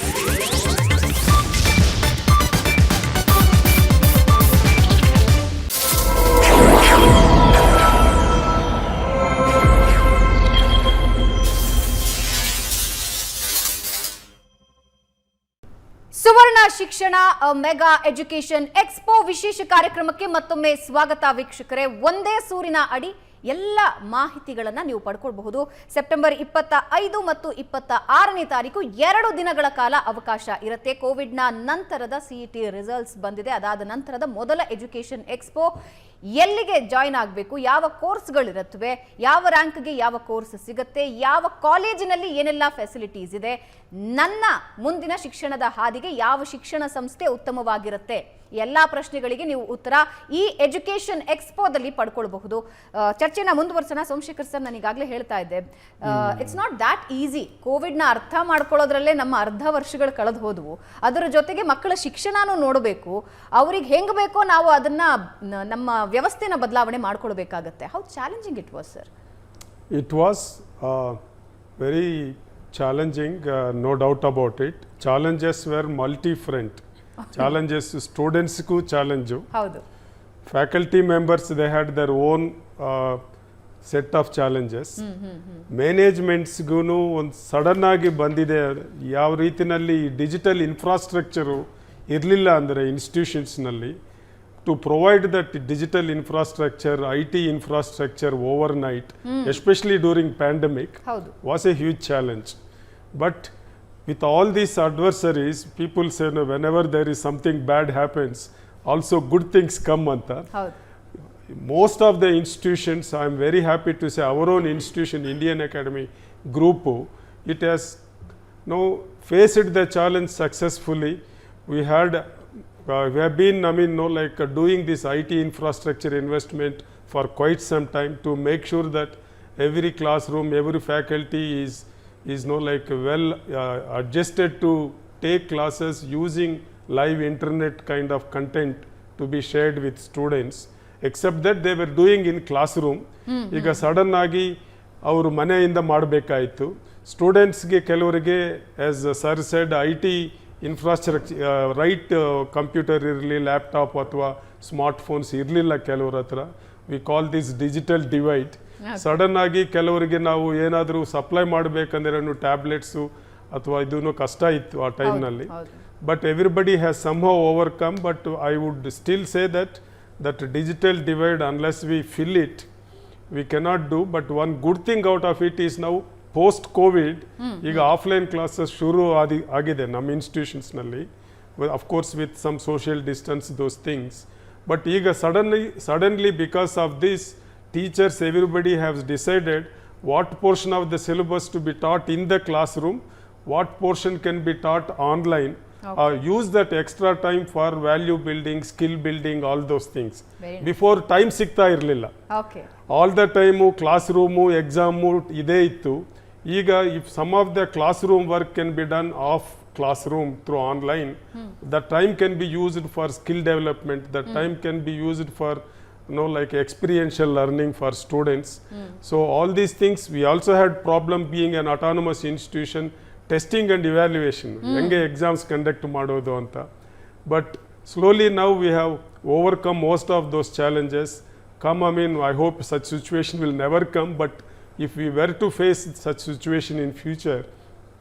ಸುವರ್ಣ ಶಿಕ್ಷಣ ಮೆಗಾ ಎಜುಕೇಷನ್ ಎಕ್ಸ್ಪೋ ವಿಶೇಷ ಕಾರ್ಯಕ್ರಮಕ್ಕೆ ಮತ್ತೊಮ್ಮೆ ಸ್ವಾಗತ ವೀಕ್ಷಕರೇ. ಒಂದೇ ಸೂರಿನ ಅಡಿ ಎಲ್ಲ ಮಾಹಿತಿಗಳನ್ನು ನೀವು ಪಡ್ಕೊಳ್ಬಹುದು. ಸೆಪ್ಟೆಂಬರ್ 25 ಮತ್ತು 26ನೇ ತಾರೀಕು 2 ದಿನಗಳ ಕಾಲ ಅವಕಾಶ ಇರುತ್ತೆ. ಕೋವಿಡ್ನ ನಂತರದ CET ರಿಸಲ್ಟ್ಸ್ ಬಂದಿದೆ. ಅದಾದ ನಂತರದ ಮೊದಲ ಎಜುಕೇಷನ್ ಎಕ್ಸ್ಪೋ. ಎಲ್ಲಿಗೆ ಜಾಯಿನ್ ಆಗಬೇಕು, ಯಾವ ಕೋರ್ಸ್ಗಳಿರುತ್ತವೆ, ಯಾವ ರ್ಯಾಂಕ್ಗೆ ಯಾವ ಕೋರ್ಸ್ ಸಿಗುತ್ತೆ, ಯಾವ ಕಾಲೇಜಿನಲ್ಲಿ ಏನೆಲ್ಲ ಫೆಸಿಲಿಟೀಸ್ ಇದೆ, ನನ್ನ ಮುಂದಿನ ಶಿಕ್ಷಣದ ಹಾದಿಗೆ ಯಾವ ಶಿಕ್ಷಣ ಸಂಸ್ಥೆ ಉತ್ತಮವಾಗಿರುತ್ತೆ, ಎಲ್ಲ ಪ್ರಶ್ನೆಗಳಿಗೆ ನೀವು ಉತ್ತರ ಈ ಎಜುಕೇಷನ್ ಎಕ್ಸ್ಪೋದಲ್ಲಿ ಪಡ್ಕೊಳ್ಬಹುದು. ಚರ್ಚೆನ ಮುಂದುವರ್ಸೋಣ. ಸೋಮಶೇಖರ್ ಸರ್, ನಾನು ಈಗಾಗಲೇ ಹೇಳ್ತಾ ಇದ್ದೆ, ಇಟ್ಸ್ ನಾಟ್ ದ್ಯಾಟ್ ಈಸಿ. ಕೋವಿಡ್ನ ಅರ್ಥ ಮಾಡ್ಕೊಳ್ಳೋದ್ರಲ್ಲೇ ನಮ್ಮ ಅರ್ಧ ವರ್ಷಗಳು ಕಳೆದು ಹೋದವು. ಅದರ ಜೊತೆಗೆ ಮಕ್ಕಳ ಶಿಕ್ಷಣನೂ ನೋಡಬೇಕು, ಅವ್ರಿಗೆ ಹೆಂಗೆ ಬೇಕೋ ನಾವು ಅದನ್ನ ನಮ್ಮ ವ್ಯವಸ್ಥೆನ ಬದಲಾವಣೆ ಮಾಡ್ಕೊಳ್ಬೇಕಾಗತ್ತೆ. How challenging it was sir? It was very challenging, no doubt about it. Challenges were multi-front. Challenges students ಗೂ ಚಾಲೆಂಜು, ಹೌದು, faculty members they had their own set of challenges. ಮ್ಯಾನೇಜ್ಮೆಂಟ್ಸ್ಗೂ ಒಂದು ಸಡನ್ ಆಗಿ ಬಂದಿದೆ. ಯಾವ ರೀತಿಯಲ್ಲಿ ಡಿಜಿಟಲ್ ಇನ್ಫ್ರಾಸ್ಟ್ರಕ್ಚರು ಇರಲಿಲ್ಲ ಅಂದರೆ ಇನ್ಸ್ಟಿಟ್ಯೂಷನ್ಸ್ನಲ್ಲಿ, to provide that digital infrastructure, IT infrastructure overnight, especially during pandemic, was a huge challenge. But with all these adversaries, people say no, whenever there is something bad happens, also good things come anta. Most of the institutions, I am very happy to say, our own institution, Indian Academy Group, it has faced the challenge successfully. We have been, doing this IT infrastructure investment for quite some time to make sure that every classroom, every faculty is well adjusted to take classes using live internet kind of content to be shared with students, except that they were doing in classroom. ಈಗ sudden ಆಗಿ ಅವರು ಮನೆಯಿಂದ ಮಾಡಬೇಕಾಯಿತು. ಸ್ಟೂಡೆಂಟ್ಸ್ಗೆ ಕೆಲವರಿಗೆ, as sir shed, IT infrastructure, right computer ಇರಲಿ, laptop ಅಥವಾ smartphones ಇರಲಿಲ್ಲ ಕೆಲವ್ರ ಹತ್ರ. We call this digital divide. Sudden ಆಗಿ ಕೆಲವರಿಗೆ ನಾವು ಏನಾದರೂ ಸಪ್ಲೈ ಮಾಡಬೇಕಂದ್ರೆ ಟ್ಯಾಬ್ಲೆಟ್ಸು ಅಥವಾ ಇದೂ ಕಷ್ಟ ಇತ್ತು ಆ ಟೈಮ್ನಲ್ಲಿ. But everybody has somehow overcome. But I would still say that digital divide, unless we fill it, we cannot do. But one good thing out of it is now post Covid ಈಗ offline classes ಶುರು ಆಗಿದೆ ನಮ್ಮ ಇನ್ಸ್ಟಿಟ್ಯೂಷನ್ಸ್ನಲ್ಲಿ, of course with some social distance, those things. But ಈಗ suddenly because of this, teachers, everybody has decided what portion of the syllabus to be taught in the classroom, what portion can be taught online, use that extra time for value building, skill building, all those things. Before time ಸಿಗ್ತಾ ಇರಲಿಲ್ಲ. All the time classroom, exam ಇದೇ ಇತ್ತು. ಈಗ if some of the classroom work can be done off classroom through online, the time can be used for skill development, the time can be used for experiential learning for students. So all these things, we also had problem being an autonomous institution, testing and evaluation, ಹೆಂಗೆ exams conduct ಮಾಡೋದು ಅಂತ. But Slowly now we have overcome most of those challenges. I hope such situation will never come, but if we were to face such situation in future,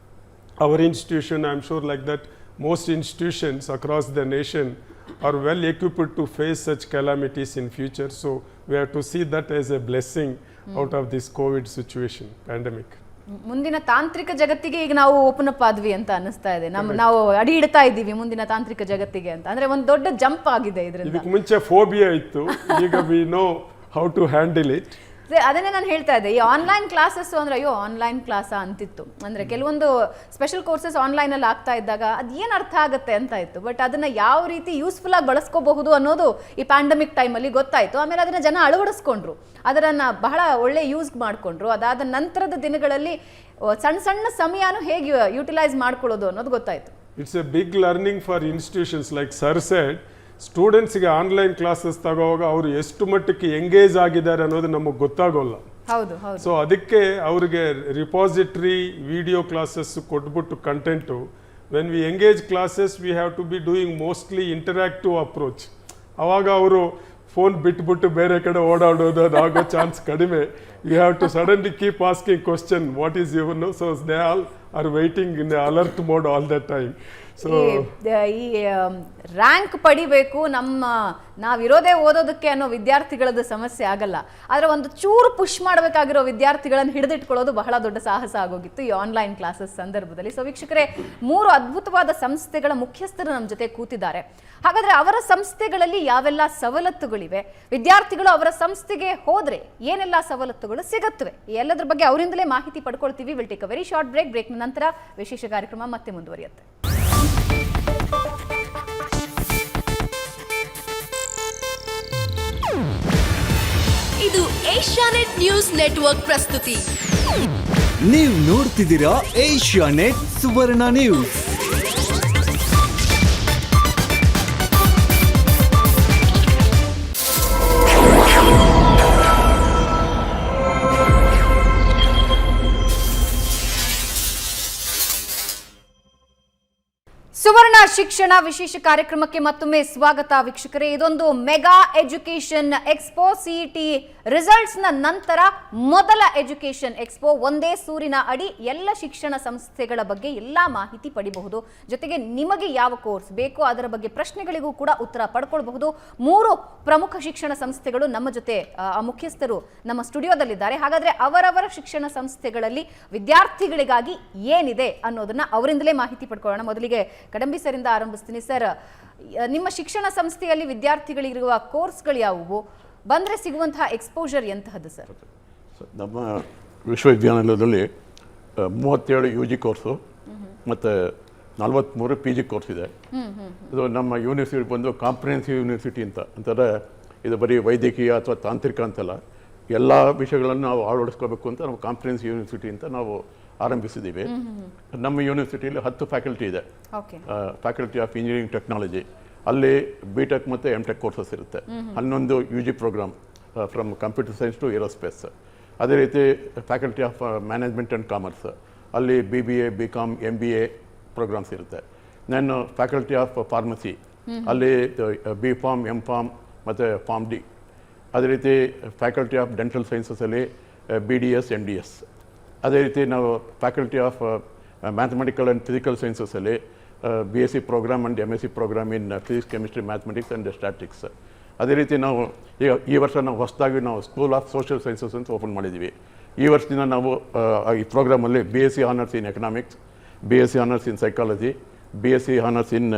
our institution, I'm sure like that, most institutions across the nation are well equipped to face such calamities in future. So we have to see that as a blessing out of this COVID situation, pandemic. ಮುಂದಿನ ತಾಂತ್ರಿಕ ಜಗತ್ತಿಗೆ ಈಗ ನಾವು open up ಆದ್ವಿ ಅಂತ ಅನಿಸ್ತಾ ಇದೆ. ನಾವು ಅಡಿ ಇಡ್ತಾ ಇದ್ದೀವಿ ಮುಂದಿನ ತಾಂತ್ರಿಕ ಜಗತ್ತಿಗೆ ಅಂತ. ಅಂದ್ರೆ ಒಂದು ದೊಡ್ಡ ಜಂಪ್ ಆಗಿದೆ ಇದರಿಂದ. ಇದಕ್ಕೆ ಮುಂಚೆ ಫೋಬಿಯಾ ಇತ್ತು, ಈಗ we know how to handle it. ಅದನ್ನೇ ನಾನು ಹೇಳ್ತಾ ಇದ್ದೆ, ಈ ಆನ್ಲೈನ್ ಕ್ಲಾಸಸ್ ಅಂದ್ರೆ ಅಯ್ಯೋ ಆನ್ಲೈನ್ ಕ್ಲಾಸ ಅಂತಿತ್ತು. ಅಂದ್ರೆ ಕೆಲವೊಂದು ಸ್ಪೆಷಲ್ ಕೋರ್ಸಸ್ ಆನ್ಲೈನ್ ಅಲ್ಲಿ ಆಗ್ತಾ ಇದ್ದಾಗ ಅದು ಏನು ಅರ್ಥ ಆಗುತ್ತೆ ಅಂತ ಇತ್ತು. ಬಟ್ ಅದನ್ನ ಯಾವ ರೀತಿ ಯೂಸ್ಫುಲ್ ಆಗಿ ಬಳಸ್ಕೋಬಹುದು ಅನ್ನೋದು ಈ ಪ್ಯಾಂಡಮಿಕ್ ಟೈಮಲ್ಲಿ ಗೊತ್ತಾಯ್ತು. ಆಮೇಲೆ ಅದನ್ನ ಜನ ಅಳವಡಿಸ್ಕೊಂಡ್ರು, ಅದನ್ನ ಬಹಳ ಒಳ್ಳೆ ಯೂಸ್ ಮಾಡ್ಕೊಂಡ್ರು. ಅದಾದ ನಂತರದ ದಿನಗಳಲ್ಲಿ ಸಣ್ಣ ಸಣ್ಣ ಸಮಯನೂ ಹೇಗೆ ಯುಟಿಲೈಸ್ ಮಾಡ್ಕೊಳ್ಳೋದು ಅನ್ನೋದು ಗೊತ್ತಾಯ್ತು. It's a big learning for institutions like sir said. ಸ್ಟೂಡೆಂಟ್ಸ್ಗೆ ಆನ್ಲೈನ್ ಕ್ಲಾಸಸ್ ತಗೋವಾಗ ಅವರು ಎಷ್ಟು ಮಟ್ಟಕ್ಕೆ ಎಂಗೇಜ್ ಆಗಿದ್ದಾರೆ ಅನ್ನೋದು ನಮಗೆ ಗೊತ್ತಾಗೋಲ್ಲ. ಹೌದು. ಸೊ ಅದಕ್ಕೆ ಅವ್ರಿಗೆ ರಿಪಾಸಿಟರಿ ವಿಡಿಯೋ ಕ್ಲಾಸಸ್ ಕೊಟ್ಬಿಟ್ಟು content, when we engage classes we have to be doing mostly interactive approach. ಅವಾಗ ಅವರು ಫೋನ್ ಬಿಟ್ಬಿಟ್ಟು ಬೇರೆ ಕಡೆ ಓಡಾಡೋದು ಅದಾಗೋ ಚಾನ್ಸ್ ಕಡಿಮೆ. You have to suddenly keep asking question, what is your know. So they all are waiting in alert mode all the time. ಈ rank ಪಡಿಬೇಕು, ನಾವಿರೋದೇ ಓದೋದಕ್ಕೆ ಅನ್ನೋ ವಿದ್ಯಾರ್ಥಿಗಳದ್ದು ಸಮಸ್ಯೆ ಆಗಲ್ಲ. ಆದರೆ ಒಂದು ಚೂರು ಪುಷ್ ಮಾಡಬೇಕಾಗಿರೋ ವಿದ್ಯಾರ್ಥಿಗಳನ್ನು ಹಿಡಿದಿಟ್ಕೊಳ್ಳೋದು ಬಹಳ ದೊಡ್ಡ ಸಾಹಸ ಆಗೋಗಿತ್ತು ಈ ಆನ್ಲೈನ್ ಕ್ಲಾಸಸ್ ಸಂದರ್ಭದಲ್ಲಿ. ಸೊ ವೀಕ್ಷಕರೇ, 3 ಅದ್ಭುತವಾದ ಸಂಸ್ಥೆಗಳ ಮುಖ್ಯಸ್ಥರು ನಮ್ಮ ಜೊತೆ ಕೂತಿದ್ದಾರೆ. ಹಾಗಾದ್ರೆ ಅವರ ಸಂಸ್ಥೆಗಳಲ್ಲಿ ಯಾವೆಲ್ಲ ಸವಲತ್ತುಗಳಿವೆ, ವಿದ್ಯಾರ್ಥಿಗಳು ಅವರ ಸಂಸ್ಥೆಗೆ ಹೋದ್ರೆ ಏನೆಲ್ಲ ಸವಲತ್ತುಗಳು ಸಿಗುತ್ತವೆ, ಎಲ್ಲದರ ಬಗ್ಗೆ ಅವರಿಂದಲೇ ಮಾಹಿತಿ ಪಡ್ಕೊಳ್ತೀವಿ. Will take a very short break. ಬ್ರೇಕ್ನ ನಂತರ ವಿಶೇಷ ಕಾರ್ಯಕ್ರಮ ಮತ್ತೆ ಮುಂದುವರಿಯುತ್ತೆ. ಇದು ಏಷ್ಯಾನೆಟ್ ನ್ಯೂಸ್ ನೆಟ್ವರ್ಕ್ ಪ್ರಸ್ತುತಿ. ನೀವು ನೋಡ್ತಿದ್ದೀರಾ ಏಷ್ಯಾನೆಟ್ ಸುವರ್ಣ ನ್ಯೂಸ್. ಸುವರ್ಣ ಶಿಕ್ಷಣ ವಿಶೇಷ ಕಾರ್ಯಕ್ರಮಕ್ಕೆ ಮತ್ತೊಮ್ಮೆ ಸ್ವಾಗತ ವೀಕ್ಷಕರೇ. ಇದೊಂದು mega education expo. CET results ನ ನಂತರ ಮೊದಲ ಎಜುಕೇಶನ್ ಎಕ್ಸ್ಪೋ. ಒಂದೇ ಸೂರಿನ ಅಡಿ ಎಲ್ಲ ಶಿಕ್ಷಣ ಸಂಸ್ಥೆಗಳ ಬಗ್ಗೆ ಎಲ್ಲಾ ಮಾಹಿತಿ ಪಡಿಬಹುದು. ಜೊತೆಗೆ ನಿಮಗೆ ಯಾವ ಕೋರ್ಸ್ ಬೇಕೋ ಅದರ ಬಗ್ಗೆ ಪ್ರಶ್ನೆಗಳಿಗೂ ಕೂಡ ಉತ್ತರ ಪಡ್ಕೊಳ್ಬಹುದು. 3 ಪ್ರಮುಖ ಶಿಕ್ಷಣ ಸಂಸ್ಥೆಗಳು ನಮ್ಮ ಜೊತೆ ಮುಖ್ಯಸ್ಥರು ನಮ್ಮ ಸ್ಟುಡಿಯೋದಲ್ಲಿದ್ದಾರೆ. ಹಾಗಾದ್ರೆ ಅವರವರ ಶಿಕ್ಷಣ ಸಂಸ್ಥೆಗಳಲ್ಲಿ ವಿದ್ಯಾರ್ಥಿಗಳಿಗಾಗಿ ಏನಿದೆ ಅನ್ನೋದನ್ನ ಅವರಿಂದಲೇ ಮಾಹಿತಿ ಪಡ್ಕೊಳ್ಳೋಣ. ಮೊದಲಿಗೆ ಕಡಂಬಿ ಸರಿಂದ ಆರಂಭಿಸ್ತೀನಿ. ಸರ್, ನಿಮ್ಮ ಶಿಕ್ಷಣ ಸಂಸ್ಥೆಯಲ್ಲಿ ವಿದ್ಯಾರ್ಥಿಗಳಿರುವ ಕೋರ್ಸ್ಗಳು ಯಾವುವು, ಬಂದರೆ ಸಿಗುವಂತಹ ಎಕ್ಸ್ಪೋಜರ್ ಎಂತಹದ್ದು ಸರ್? ನಮ್ಮ ವಿಶ್ವವಿದ್ಯಾನಿಲಯದಲ್ಲಿ 37 UG ಕೋರ್ಸು ಮತ್ತು 43 PG ಕೋರ್ಸ್ ಇದೆ. ಇದು ನಮ್ಮ ಯೂನಿವರ್ಸಿಟಿ ಬಂದು ಕಾಂಪ್ರಿಹೆನ್ಸಿವ್ ಯೂನಿವರ್ಸಿಟಿ ಅಂತಂದರೆ ಇದು ಬರೀ ವೈದ್ಯಕೀಯ ಅಥವಾ ತಾಂತ್ರಿಕ ಅಂತಲ್ಲ, ಎಲ್ಲ ವಿಷಯಗಳನ್ನು ನಾವು ಅಳವಡಿಸ್ಕೋಬೇಕು ಅಂತ ನಾವು ಕಾಂಪ್ರಿಹೆನ್ಸಿವ್ ಯೂನಿವರ್ಸಿಟಿ ಅಂತ ನಾವು ಆರಂಭಿಸಿದ್ದೀವಿ. ನಮ್ಮ ಯೂನಿವರ್ಸಿಟಿಯಲ್ಲಿ 10 ಫ್ಯಾಕಲ್ಟಿ ಇದೆ. ಫ್ಯಾಕಲ್ಟಿ ಆಫ್ ಇಂಜಿನಿಯರಿಂಗ್ ಟೆಕ್ನಾಲಜಿ, ಅಲ್ಲಿ BTech ಮತ್ತು MTech ಕೋರ್ಸಸ್ ಇರುತ್ತೆ. 11 UG program from computer science to aerospace. ಅದೇ ರೀತಿ faculty of management and commerce, ಅಲ್ಲಿ BBA, BCom, MBA ಪ್ರೋಗ್ರಾಮ್ಸ್ ಇರುತ್ತೆ. ನಾನು ಫ್ಯಾಕಲ್ಟಿ ಆಫ್ ಫಾರ್ಮಸಿ, ಅಲ್ಲಿ B.Pharm, M.Pharm ಮತ್ತು Pharm D. ಅದೇ ರೀತಿ ಫ್ಯಾಕಲ್ಟಿ ಆಫ್ ಡೆಂಟಲ್ ಸೈನ್ಸಸಲ್ಲಿ BDS, MDS. ಅದೇ ರೀತಿ ನಾವು faculty of mathematical and physical ಸೈನ್ಸಸಲ್ಲಿ BSc program and MSc program in physics, chemistry, mathematics and statics. ಅದೇ ರೀತಿ ನಾವು ಈ ವರ್ಷ ನಾವು ಹೊಸದಾಗಿ ನಾವು ಸ್ಕೂಲ್ ಆಫ್ ಸೋಷಿಯಲ್ ಸೈನ್ಸಸ್ ಅಂತ ಓಪನ್ ಮಾಡಿದ್ದೀವಿ. ಈ ವರ್ಷದಿಂದ ನಾವು ಈ ಪ್ರೋಗ್ರಾಮಲ್ಲಿ BSc honours in economics, BSc honours in psychology, BSc honours in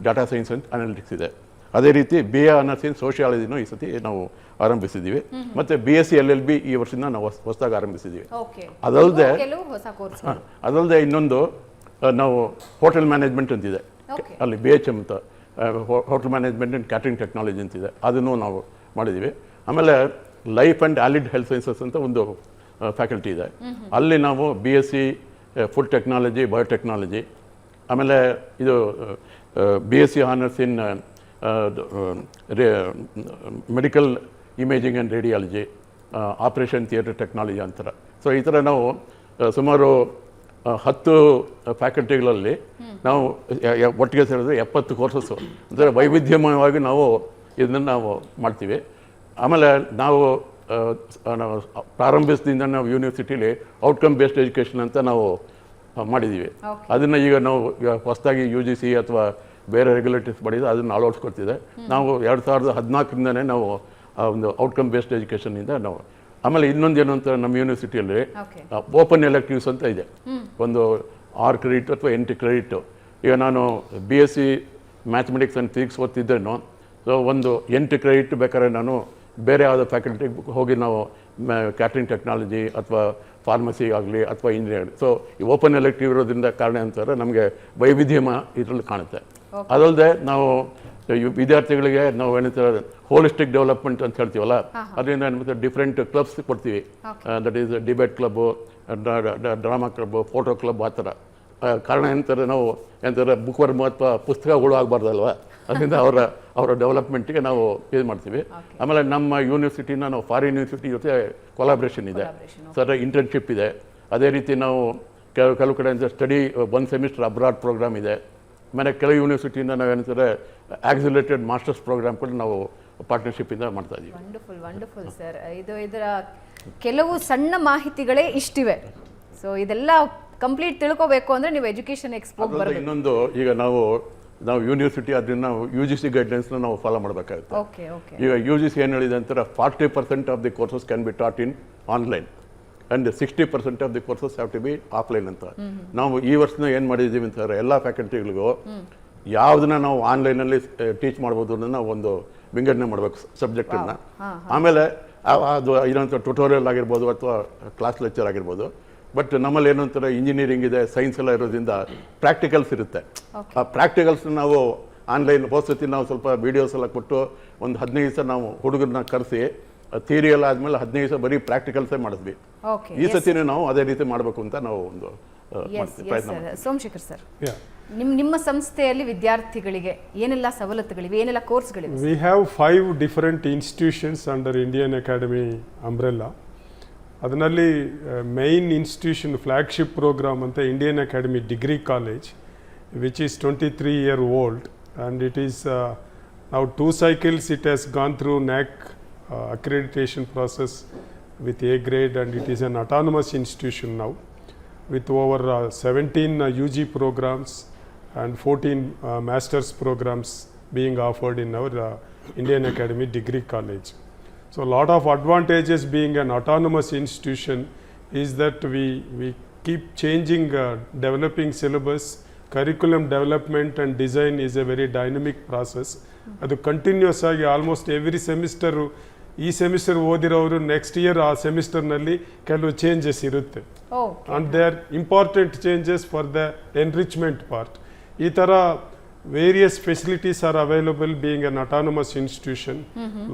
data science and analytics ಇದೆ. ಅದೇ ರೀತಿ BA ಆನರ್ಸ್ ಇನ್ ಸೋಷಿಯಾಲಜಿನೂ ಈ ಸತಿ ನಾವು ಆರಂಭಿಸಿದ್ದೀವಿ. ಮತ್ತು BSc LLB ಈ ವರ್ಷದಿಂದ ನಾವು ಹೊಸದಾಗಿ ಆರಂಭಿಸಿದ್ದೀವಿ. ಅದಲ್ಲದೆ ಇನ್ನೊಂದು ನಾವು ಹೋಟೆಲ್ ಮ್ಯಾನೇಜ್ಮೆಂಟ್ ಅಂತಿದೆ, ಅಲ್ಲಿ BHM ಅಂತ hotel management and catering technology ಅಂತಿದೆ, ಅದನ್ನು ನಾವು ಮಾಡಿದ್ದೀವಿ. ಆಮೇಲೆ ಲೈಫ್ ಆ್ಯಂಡ್ ಆಲಿಡ್ ಹೆಲ್ತ್ ಸೈನ್ಸಸ್ ಅಂತ ಒಂದು ಫ್ಯಾಕಲ್ಟಿ ಇದೆ, ಅಲ್ಲಿ ನಾವು BSc ಫುಡ್ ಟೆಕ್ನಾಲಜಿ, ಬಯೋಟೆಕ್ನಾಲಜಿ, ಆಮೇಲೆ ಇದು BSc honours in medical imaging and radiology, operation theatre technology ಅಂತಾರೆ. ಸೊ ಈ ಥರ ನಾವು ಸುಮಾರು 10 ಫ್ಯಾಕಲ್ಟಿಗಳಲ್ಲಿ ನಾವು ಒಟ್ಟಿಗೆ ಸೇರಿದ್ರೆ 70 ಕೋರ್ಸಸ್ಸು ಅಂದರೆ ವೈವಿಧ್ಯಮಯವಾಗಿ ನಾವು ಇದನ್ನು ನಾವು ಮಾಡ್ತೀವಿ. ಆಮೇಲೆ ನಾವು ಪ್ರಾರಂಭಿಸಿದಿಂದ ನಾವು ಯೂನಿವರ್ಸಿಟಿಲಿ ಔಟ್ಕಮ್ ಬೇಸ್ಡ್ ಎಜುಕೇಷನ್ ಅಂತ ನಾವು ಮಾಡಿದ್ದೀವಿ. ಅದನ್ನು ಈಗ ನಾವು ಹೊಸದಾಗಿ UGC ಅಥವಾ ಬೇರೆ ರೆಗ್ಯುಲೇಟರ್ಸ್ ಮಾಡಿದ್ರೆ ಅದನ್ನು ಅಳವಡಿಸ್ಕೊಳ್ತಿದೆ. ನಾವು 2014ರಿಂದನೇ ನಾವು ಆ ಒಂದು ಔಟ್ಕಮ್ ಬೇಸ್ಡ್ ಎಜುಕೇಷನಿಂದ ನಾವು ಆಮೇಲೆ ಇನ್ನೊಂದೇನು ಅಂತ ನಮ್ಮ ಯೂನಿವರ್ಸಿಟಿಯಲ್ಲಿ ಓಪನ್ ಎಲೆಕ್ಟಿವ್ಸ್ ಅಂತ ಇದೆ. ಒಂದು 6 ಕ್ರೆಡಿಟ್ ಅಥವಾ 8 ಕ್ರೆಡಿಟ್. ಈಗ ನಾನು BSc ಮ್ಯಾಥಮೆಟಿಕ್ಸ್ ಆ್ಯಂಡ್ ಫಿಸಿಕ್ಸ್ ಓದ್ತಿದ್ದೇನೋ, ಸೊ ಒಂದು 8 ಕ್ರೆಡಿಟ್ ಬೇಕಾದ್ರೆ ನಾನು ಬೇರೆ ಯಾವುದೋ ಫ್ಯಾಕಲ್ಟಿಗೆ ಹೋಗಿ ನಾವು ಕ್ಯಾಟ್ರಿಂಗ್ ಟೆಕ್ನಾಲಜಿ ಅಥವಾ ಫಾರ್ಮಸಿ ಆಗಲಿ ಅಥವಾ ಇಂಜಿನಿಯರಿಂಗ್, ಸೊ ಈ ಓಪನ್ ಎಲೆಕ್ಟಿವ್ ಇರೋದ್ರಿಂದ ಕಾರಣ ಅಂತಾರೆ ನಮಗೆ ವೈವಿಧ್ಯಮ ಇದರಲ್ಲಿ ಕಾಣುತ್ತೆ. ಅದಲ್ಲದೆ ನಾವು ವಿದ್ಯಾರ್ಥಿಗಳಿಗೆ ನಾವು ಏನಂತಾರೆ ಹೋಲಿಸ್ಟಿಕ್ ಡೆವಲಪ್ಮೆಂಟ್ ಅಂತ ಹೇಳ್ತೀವಲ್ಲ, ಅದರಿಂದ ಏನ್ಮಾಡ್ತೀವಿ ಡಿಫ್ರೆಂಟ್ ಕ್ಲಬ್ಸ್ ಕೊಡ್ತೀವಿ. That is debate club, drama club, photo club, ಆ ಥರ. ಕಾರಣ ಏನಂತಾರೆ ನಾವು ಏನಂತಾರೆ ಬುಕ್ ವರ್ಮ್ ಅಥವಾ ಪುಸ್ತಕಗಳು ಆಗಬಾರ್ದಲ್ವ, ಅದರಿಂದ ಅವರ ಡೆವಲಪ್ಮೆಂಟ್ಗೆ ನಾವು ಇದು ಮಾಡ್ತೀವಿ. ಆಮೇಲೆ ನಮ್ಮ ಯೂನಿವರ್ಸಿಟಿನ ನಾವು ಫಾರಿನ್ ಯೂನಿವರ್ಸಿಟಿ ಜೊತೆ ಕೊಲಾಬ್ರೇಷನ್ ಇದೆ, ಸರ್ ಇಂಟರ್ನ್ಶಿಪ್ ಇದೆ. ಅದೇ ರೀತಿ ನಾವು ಕೆಲವು ಕಡೆ ಸ್ಟಡಿ 1 ಸೆಮಿಸ್ಟರ್ ಅಬ್ರಾಡ್ ಪ್ರೋಗ್ರಾಮ್ ಇದೆ. ಆಮೇಲೆ ಕೆಲವು ಯೂನಿವರ್ಸಿಟಿಯಿಂದ ನಾವು ಏನಂತಾರೆ ಆಕ್ಸಿಲೇಟೆಡ್ ಮಾಸ್ಟರ್ಸ್ ಪ್ರೋಗ್ರಾಮ್ ಕೂಡ ನಾವು ಪಾರ್ಟ್ನರ್ಶಿಪ್ಪಿಂದ ಮಾಡ್ತಾ ಇದ್ದೀವಿ. Wonderful sir. ಇದರ ಕೆಲವು ಸಣ್ಣ ಮಾಹಿತಿಗಳೇ ಇಷ್ಟಿವೆ. ಸೊ ಇದೆಲ್ಲ ಕಂಪ್ಲೀಟ್ ತಿಳ್ಕೋಬೇಕು ಅಂದರೆ ನೀವು ಎಜುಕೇಷನ್ ಎಕ್ಸ್ಪೋ ಬರಬೇಕು. ಇನ್ನೊಂದು, ಈಗ ನಾವು ಯೂನಿವರ್ಸಿಟಿ ಅದರಿಂದ ನಾವು UGC ಗೈಡ್ಲೈನ್ಸ್ನ ನಾವು ಫಾಲೋ ಮಾಡಬೇಕಾಗುತ್ತೆ. ಈಗ UGC ಏನು ಹೇಳಿದೆ ಅಂತಾರೆ 40% of the courses can be taught in online and 60% of the courses have to be offline ಅಂತ. ನಾವು ಈ ವರ್ಷನ ಏನು ಮಾಡಿದ್ದೀವಿ ಅಂತಾರೆ ಎಲ್ಲ ಫ್ಯಾಕಲ್ಟಿಗಳಿಗೂ ಯಾವುದನ್ನ ನಾವು ಆನ್ಲೈನಲ್ಲಿ ಟೀಚ್ ಮಾಡ್ಬೋದು ಅನ್ನೋದನ್ನ ನಾವು ಒಂದು ವಿಂಗಡಣೆ ಮಾಡಬೇಕು ಸಬ್ಜೆಕ್ಟನ್ನು. ಆಮೇಲೆ ಅದು ಏನಂತ ಟ್ಯುಟೋರಿಯಲ್ ಆಗಿರ್ಬೋದು ಅಥವಾ ಕ್ಲಾಸ್ ಲೆಕ್ಚರ್ ಆಗಿರ್ಬೋದು. ಬಟ್ ನಮ್ಮಲ್ಲಿ ಏನು ಅಂತಾರೆ ಇಂಜಿನಿಯರಿಂಗ್ ಇದೆ, ಸೈನ್ಸ್ ಎಲ್ಲ ಇರೋದ್ರಿಂದ ಪ್ರಾಕ್ಟಿಕಲ್ಸ್ ಇರುತ್ತೆ. ಆ ಪ್ರಾಕ್ಟಿಕಲ್ಸ್ನ ನಾವು ಆನ್ಲೈನ್ ಹೋದ್ಸತಿ ನಾವು ಸ್ವಲ್ಪ ವೀಡಿಯೋಸ್ ಎಲ್ಲ ಕೊಟ್ಟು ಒಂದು 15 ದಿವಸ ನಾವು ಹುಡುಗರನ್ನ ಕರೆಸಿ ಥಿಯರಿ ಎಲ್ಲ ಆದಮೇಲೆ 15 ದಿವಸ ಬರೀ ಪ್ರಾಕ್ಟಿಕಲ್ಸೇ ಮಾಡಿದ್ವಿ. ಈ ಸತಿನೂ ನಾವು ಅದೇ ರೀತಿ ಮಾಡಬೇಕು ಅಂತ ನಾವು ಒಂದು ಪ್ರಯತ್ನ. ಸೋಮಶೇಖರ್ ಸರ್, ನಿಮ್ಮ ಸಂಸ್ಥೆಯಲ್ಲಿ ವಿದ್ಯಾರ್ಥಿಗಳಿಗೆ ಏನೆಲ್ಲ ಸವಲತ್ತುಗಳಿವೆ, ಏನೆಲ್ಲ ಕೋರ್ಸ್ಗಳಿವೆ? We have 5 different institutions under Indian Academy umbrella. ಅದರಲ್ಲಿ ಮೈನ್ ಇನ್ಸ್ಟಿಟ್ಯೂಷನ್ ಫ್ಲ್ಯಾಗ್ಶಿಪ್ ಪ್ರೋಗ್ರಾಮ್ ಅಂತ Indian academy degree college, which is 23 year old, and it is now 2 cycles it has gone through NAC accreditation process with A grade, and it is an autonomous institution now with over 17 UG programs and 14 master's programs being offered in our Indian Academy Degree College. So a lot of advantages being an autonomous institution is that we keep changing, developing syllabus, curriculum development and design is a very dynamic process. ಅದು continuous ಆಗಿ almost every semester, ಈ semester ಓದಿರೋರು next year ಆ ಸೆಮಿಸ್ಟರ್ನಲ್ಲಿ ಕೆಲವು changes ಇರುತ್ತೆ. And they are important changes for the enrichment part. ಈ ಥರ various facilities are available being an autonomous institution.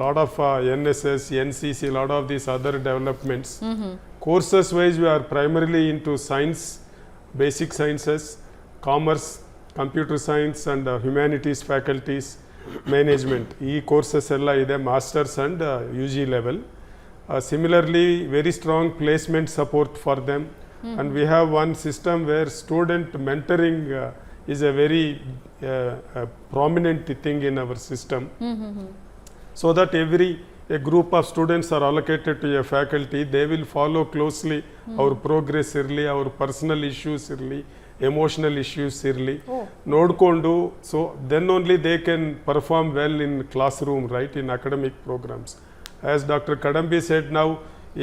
Lot of NSS, NCC, lot of these other developments. Courses wise we are primarily into science, basic sciences, commerce, computer science and humanities faculties, management. E courses ella ide masters and UG level. Similarly very strong placement support for them. And we have one system where student mentoring is a very prominent thing in our system. So that a group of students are allocated to a faculty, they will follow closely our progress early, our personal issues early, emotional issues early. Nodkondu, so then only they can perform well in classroom, right, in academic programs. As Dr. Kadambi said, now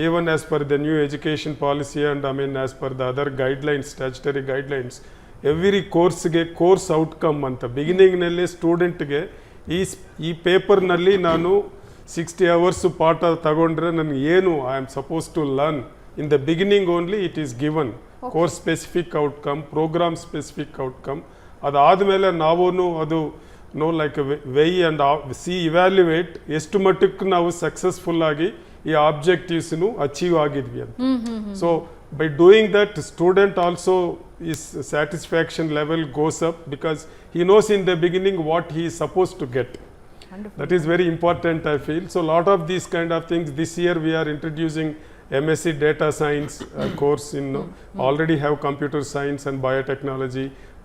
even as per the new education policy and as per the other guidelines, statutory guidelines, every ಕೋರ್ಸ್ಗೆ course outcome ಅಂತ ಬಿಗಿನಿಂಗ್ನಲ್ಲಿ ಸ್ಟೂಡೆಂಟ್ಗೆ ಈ ಪೇಪರ್ನಲ್ಲಿ ನಾನು 60 hours ಪಾಠ ತಗೊಂಡ್ರೆ ನನಗೆ ಏನು I am suppose to learn in the beginning only it is given course specific outcome, program specific outcome. ಅದಾದಮೇಲೆ ನಾವು ಅದು ಲೈಕ್ ವೆಯ್ ಆ್ಯಂಡ್ ಇವ್ಯಾಲ್ಯುವೇಟ್ ಎಷ್ಟು ಮಟ್ಟಕ್ಕೆ ನಾವು ಸಕ್ಸಸ್ಫುಲ್ ಆಗಿ ಈ ಆಬ್ಜೆಕ್ಟಿವ್ಸ್ನು ಅಚೀವ್ ಆಗಿದ್ವಿ ಅಂತ. So by doing that, student also his satisfaction level goes up because he knows in the beginning what he is supposed to get. That is very important, I feel. So lot of these kind of things this year we are introducing MSc Data Science course in already have computer science and biotechnology,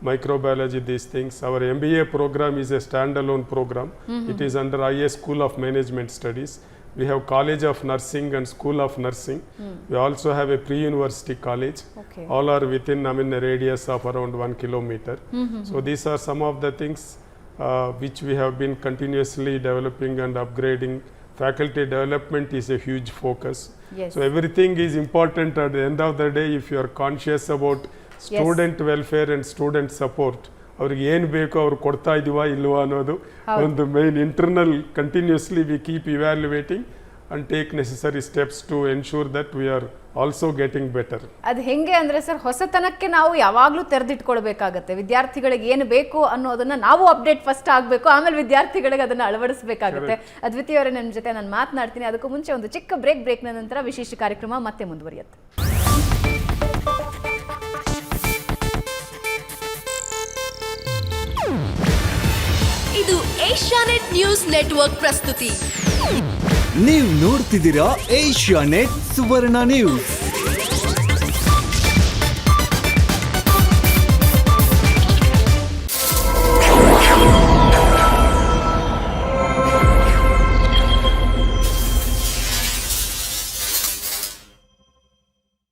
microbiology, these things. Our MBA program is a standalone program. It is under IS School of Management Studies. We have College of Nursing and School of Nursing. We also have a pre-university college. Okay. All are within a radius of around 1 kilometer. So these are some of the things which we have been continuously developing and upgrading. Faculty development is a huge focus. Yes. So everything is important at the end of the day. If you are conscious about student welfare and student support, ಅವ್ರಿಗೆ ಏನು ಬೇಕೋ ಅವ್ರು ಕೊಡ್ತಾ ಇದೀವಾ ಇಲ್ವಾ ಅನ್ನೋದು ಒಂದು main internal. Continuously we keep evaluating and take necessary steps to ensure that we are also getting better. ಅದು ಹೆಂಗೆ ಅಂದರೆ ಸರ್, ಹೊಸತನಕ್ಕೆ ನಾವು ಯಾವಾಗಲೂ ತೆರೆದಿಟ್ಕೊಳ್ಬೇಕಾಗತ್ತೆ. ವಿದ್ಯಾರ್ಥಿಗಳಿಗೆ ಏನು ಬೇಕು ಅನ್ನೋದನ್ನ ನಾವು ಅಪ್ಡೇಟ್ ಫಸ್ಟ್ ಆಗಬೇಕು, ಆಮೇಲೆ ವಿದ್ಯಾರ್ಥಿಗಳಿಗೆ ಅದನ್ನು ಅಳವಡಿಸಬೇಕಾಗುತ್ತೆ. ಅದ್ವಿತೀಯ ಅವರೇ ನನ್ನ ಜೊತೆ ನಾನು ಮಾತನಾಡ್ತೀನಿ. ಅದಕ್ಕೂ ಮುಂಚೆ ಒಂದು ಚಿಕ್ಕ ಬ್ರೇಕ್ನ ನಂತರ ವಿಶೇಷ ಕಾರ್ಯಕ್ರಮ ಮತ್ತೆ ಮುಂದುವರಿಯುತ್ತೆ. ಇದು ಏಷ್ಯಾನೆಟ್ ನ್ಯೂಸ್ ನೆಟ್ವರ್ಕ್ ಪ್ರಸ್ತುತಿ. ನೀವು ನೋಡ್ತಿದ್ದೀರಾ ಏಷ್ಯಾನೆಟ್ ಸುವರ್ಣ ನ್ಯೂಸ್.